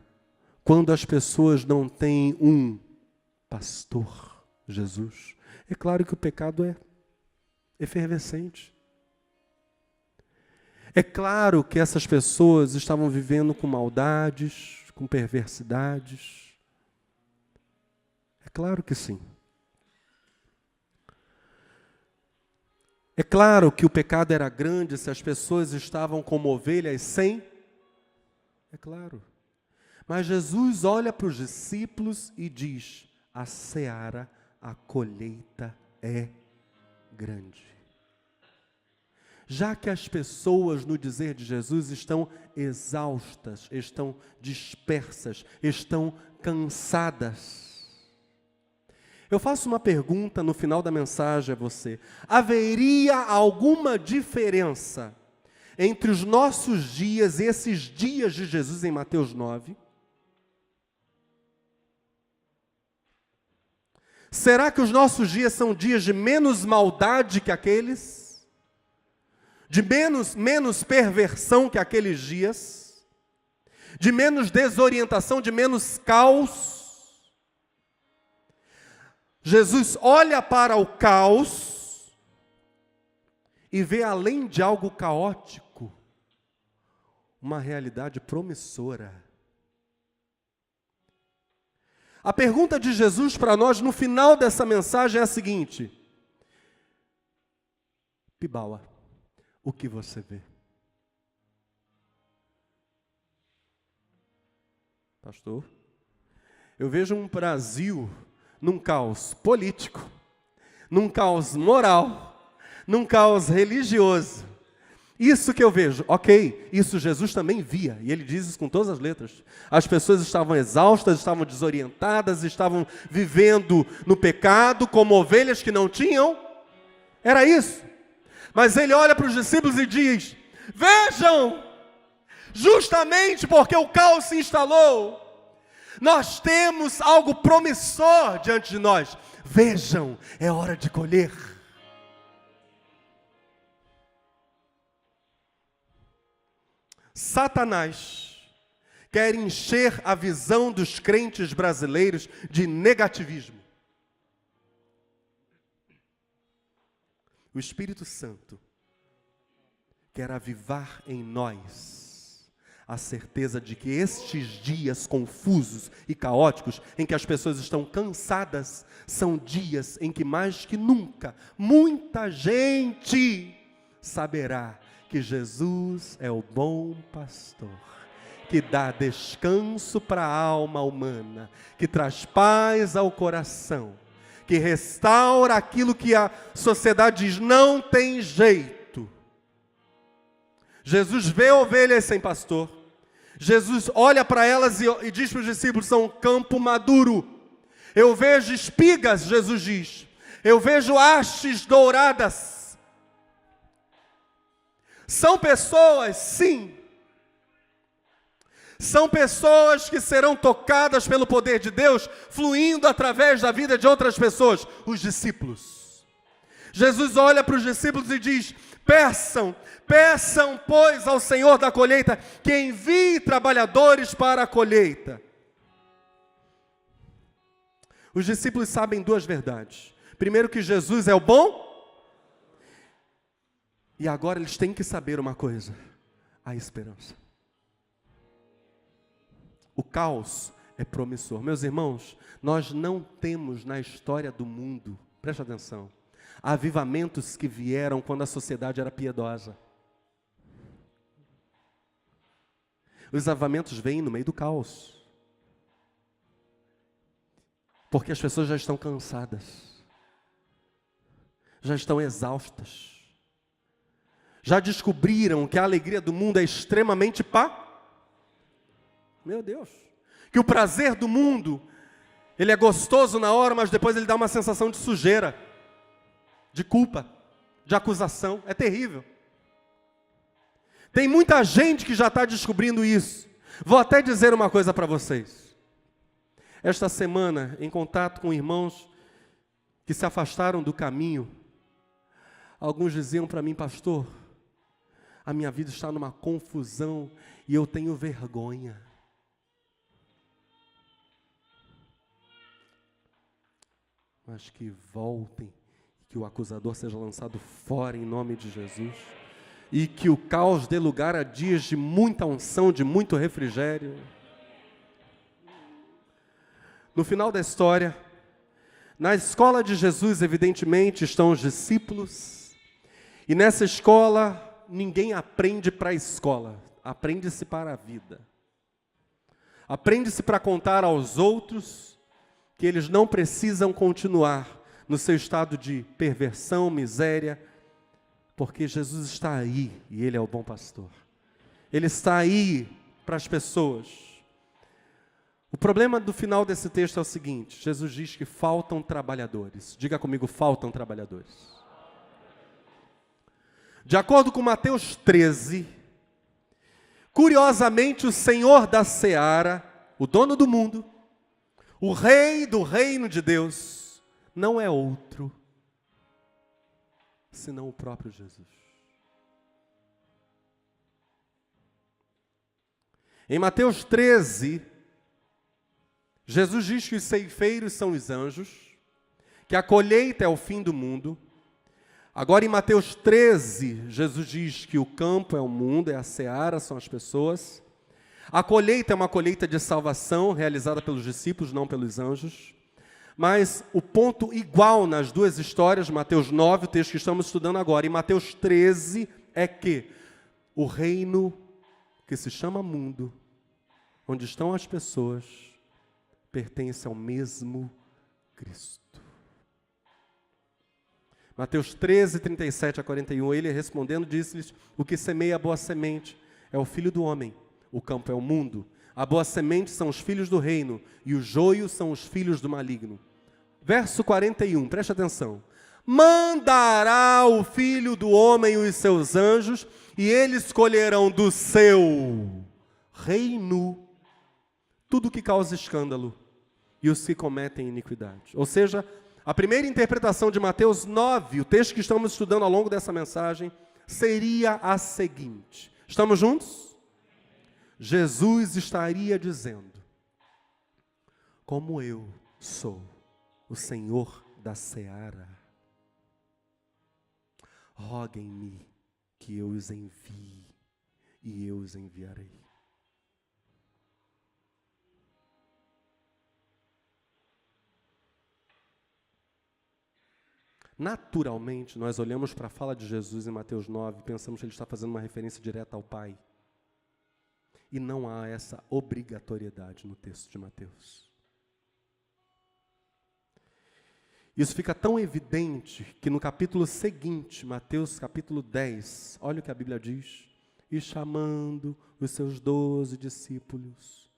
quando as pessoas não têm um pastor, Jesus, é claro que o pecado é efervescente. É claro que essas pessoas estavam vivendo com maldades, com perversidades. É claro que sim. É claro que o pecado era grande se as pessoas estavam como ovelhas sem. É claro. Mas Jesus olha para os discípulos e diz: a seara, a colheita é grande. Já que as pessoas, no dizer de Jesus, estão exaustas, estão dispersas, estão cansadas. Eu faço uma pergunta no final da mensagem a você. Haveria alguma diferença entre os nossos dias e esses dias de Jesus em Mateus 9? Será que os nossos dias são dias de menos maldade que aqueles? De menos perversão que aqueles dias? De menos desorientação, de menos caos? Jesus olha para o caos e vê, além de algo caótico, uma realidade promissora. A pergunta de Jesus para nós no final dessa mensagem é a seguinte: Pibaua, o que você vê? Pastor, eu vejo um Brasil num caos político, num caos moral, num caos religioso. Isso que eu vejo, ok, isso Jesus também via, e ele diz isso com todas as letras. As pessoas estavam exaustas, estavam desorientadas, estavam vivendo no pecado, como ovelhas que não tinham. Era isso. Mas ele olha para os discípulos e diz: vejam, justamente porque o caos se instalou, nós temos algo promissor diante de nós. Vejam, é hora de colher. Satanás quer encher a visão dos crentes brasileiros de negativismo. O Espírito Santo quer avivar em nós a certeza de que estes dias confusos e caóticos, em que as pessoas estão cansadas, são dias em que mais que nunca, muita gente saberá que Jesus é o bom pastor, que dá descanso para a alma humana, que traz paz ao coração, que restaura aquilo que a sociedade diz não tem jeito. Jesus vê ovelhas sem pastor. Jesus olha para elas e diz para os discípulos: são um campo maduro. Eu vejo espigas, Jesus diz. Eu vejo hastes douradas. São pessoas, sim. São pessoas que serão tocadas pelo poder de Deus, fluindo através da vida de outras pessoas, os discípulos. Jesus olha para os discípulos e diz: peçam, pois, ao Senhor da colheita, que envie trabalhadores para a colheita. Os discípulos sabem duas verdades. Primeiro, que Jesus é o bom. E agora eles têm que saber uma coisa: a esperança. O caos é promissor. Meus irmãos, nós não temos na história do mundo, preste atenção, avivamentos que vieram quando a sociedade era piedosa. Os avivamentos vêm no meio do caos. Porque as pessoas já estão cansadas. Já estão exaustas. Já descobriram que a alegria do mundo é extremamente Meu Deus. Que o prazer do mundo, ele é gostoso na hora, mas depois ele dá uma sensação de sujeira, de culpa, de acusação. É terrível. Tem muita gente que já está descobrindo isso. Vou até dizer uma coisa para vocês. Esta semana, em contato com irmãos que se afastaram do caminho, alguns diziam para mim: pastor, a minha vida está numa confusão e eu tenho vergonha. Mas que voltem, que o acusador seja lançado fora em nome de Jesus, e que o caos dê lugar a dias de muita unção, de muito refrigério. No final da história, na escola de Jesus, evidentemente, estão os discípulos, e nessa escola, ninguém aprende para a escola, aprende-se para a vida. Aprende-se para contar aos outros que eles não precisam continuar no seu estado de perversão, miséria, porque Jesus está aí e Ele é o bom pastor. Ele está aí para as pessoas. O problema do final desse texto é o seguinte: Jesus diz que faltam trabalhadores. Diga comigo: faltam trabalhadores. De acordo com Mateus 13, curiosamente o Senhor da seara, o dono do mundo, o rei do reino de Deus, não é outro senão o próprio Jesus. Em Mateus 13, Jesus diz que os ceifeiros são os anjos, que a colheita é o fim do mundo. Agora em Mateus 13, Jesus diz que o campo é o mundo, é a seara, são as pessoas. A colheita é uma colheita de salvação, realizada pelos discípulos, não pelos anjos. Mas o ponto igual nas duas histórias, Mateus 9, o texto que estamos estudando agora, e Mateus 13, é que o reino que se chama mundo, onde estão as pessoas, pertence ao mesmo Cristo. Mateus 13, 37 a 41, ele respondendo disse-lhes: o que semeia a boa semente é o Filho do Homem. O campo é o mundo, a boa semente são os filhos do reino, e o joio são os filhos do maligno. Verso 41, preste atenção. Mandará o Filho do Homem e os seus anjos, e eles colherão do seu reino tudo que causa escândalo, e os que cometem iniquidade. Ou seja, a primeira interpretação de Mateus 9, o texto que estamos estudando ao longo dessa mensagem, seria a seguinte. Estamos juntos? Jesus estaria dizendo: como eu sou o Senhor da seara, roguem-me que eu os envie, e eu os enviarei. Naturalmente, nós olhamos para a fala de Jesus em Mateus 9 e pensamos que ele está fazendo uma referência direta ao Pai. E não há essa obrigatoriedade no texto de Mateus. Isso fica tão evidente que no capítulo seguinte, Mateus capítulo 10, olha o que a Bíblia diz: e chamando os seus 12 discípulos,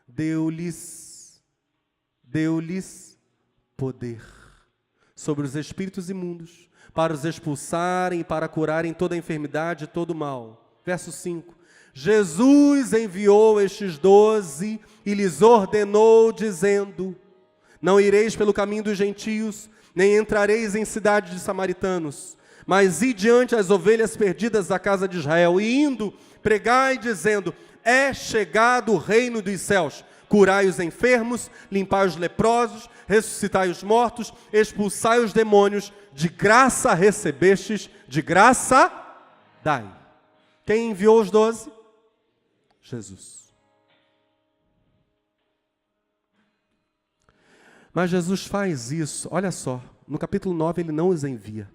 deu-lhes poder sobre os espíritos imundos, para os expulsarem e para curarem toda a enfermidade e todo o mal. Verso 5. Jesus enviou estes 12 e lhes ordenou, dizendo: não ireis pelo caminho dos gentios, nem entrareis em cidade de samaritanos, mas ide diante as ovelhas perdidas da casa de Israel, e indo, pregai dizendo: é chegado o reino dos céus. Curai os enfermos, limpai os leprosos, ressuscitai os mortos, expulsai os demônios. De graça recebestes, de graça dai. Quem enviou os 12? Jesus. Mas Jesus faz isso, olha só, no capítulo 9 ele não os envia.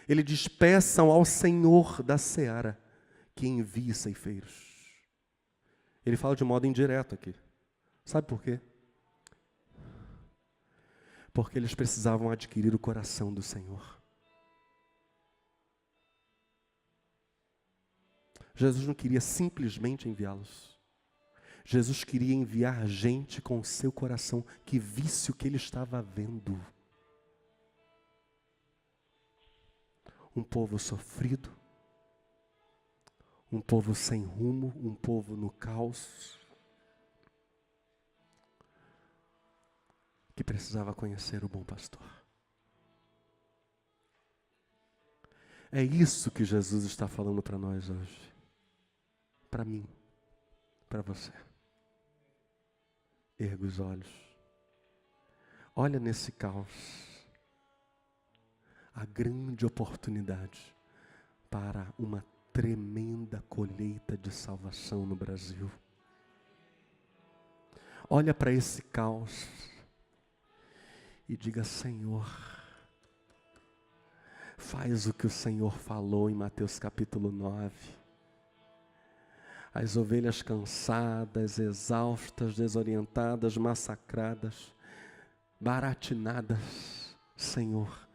Ele diz: peçam ao Senhor da seara que envie ceifeiros. Ele fala de modo indireto aqui. Sabe por quê? Porque eles precisavam adquirir o coração do Senhor. Jesus não queria simplesmente enviá-los. Jesus queria enviar gente com o seu coração que visse o que ele estava vendo. Um povo sofrido, um povo sem rumo, um povo no caos, que precisava conhecer o bom pastor. É isso que Jesus está falando para nós hoje. Para mim, para você. Erga os olhos. Olha nesse caos a grande oportunidade para uma tremenda colheita de salvação no Brasil. Olha para esse caos e diga: Senhor, faz o que o Senhor falou em Mateus capítulo 9. As ovelhas cansadas, exaustas, desorientadas, massacradas, baratinadas. Senhor,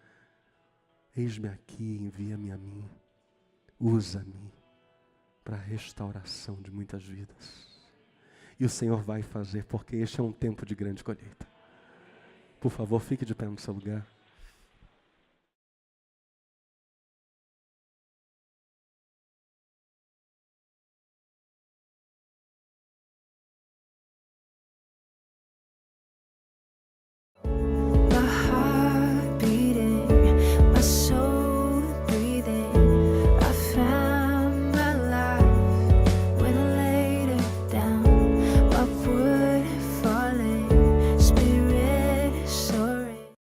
eis-me aqui, envia-me a mim, usa-me para a restauração de muitas vidas. E o Senhor vai fazer, porque este é um tempo de grande colheita. Por favor, fique de pé no seu lugar.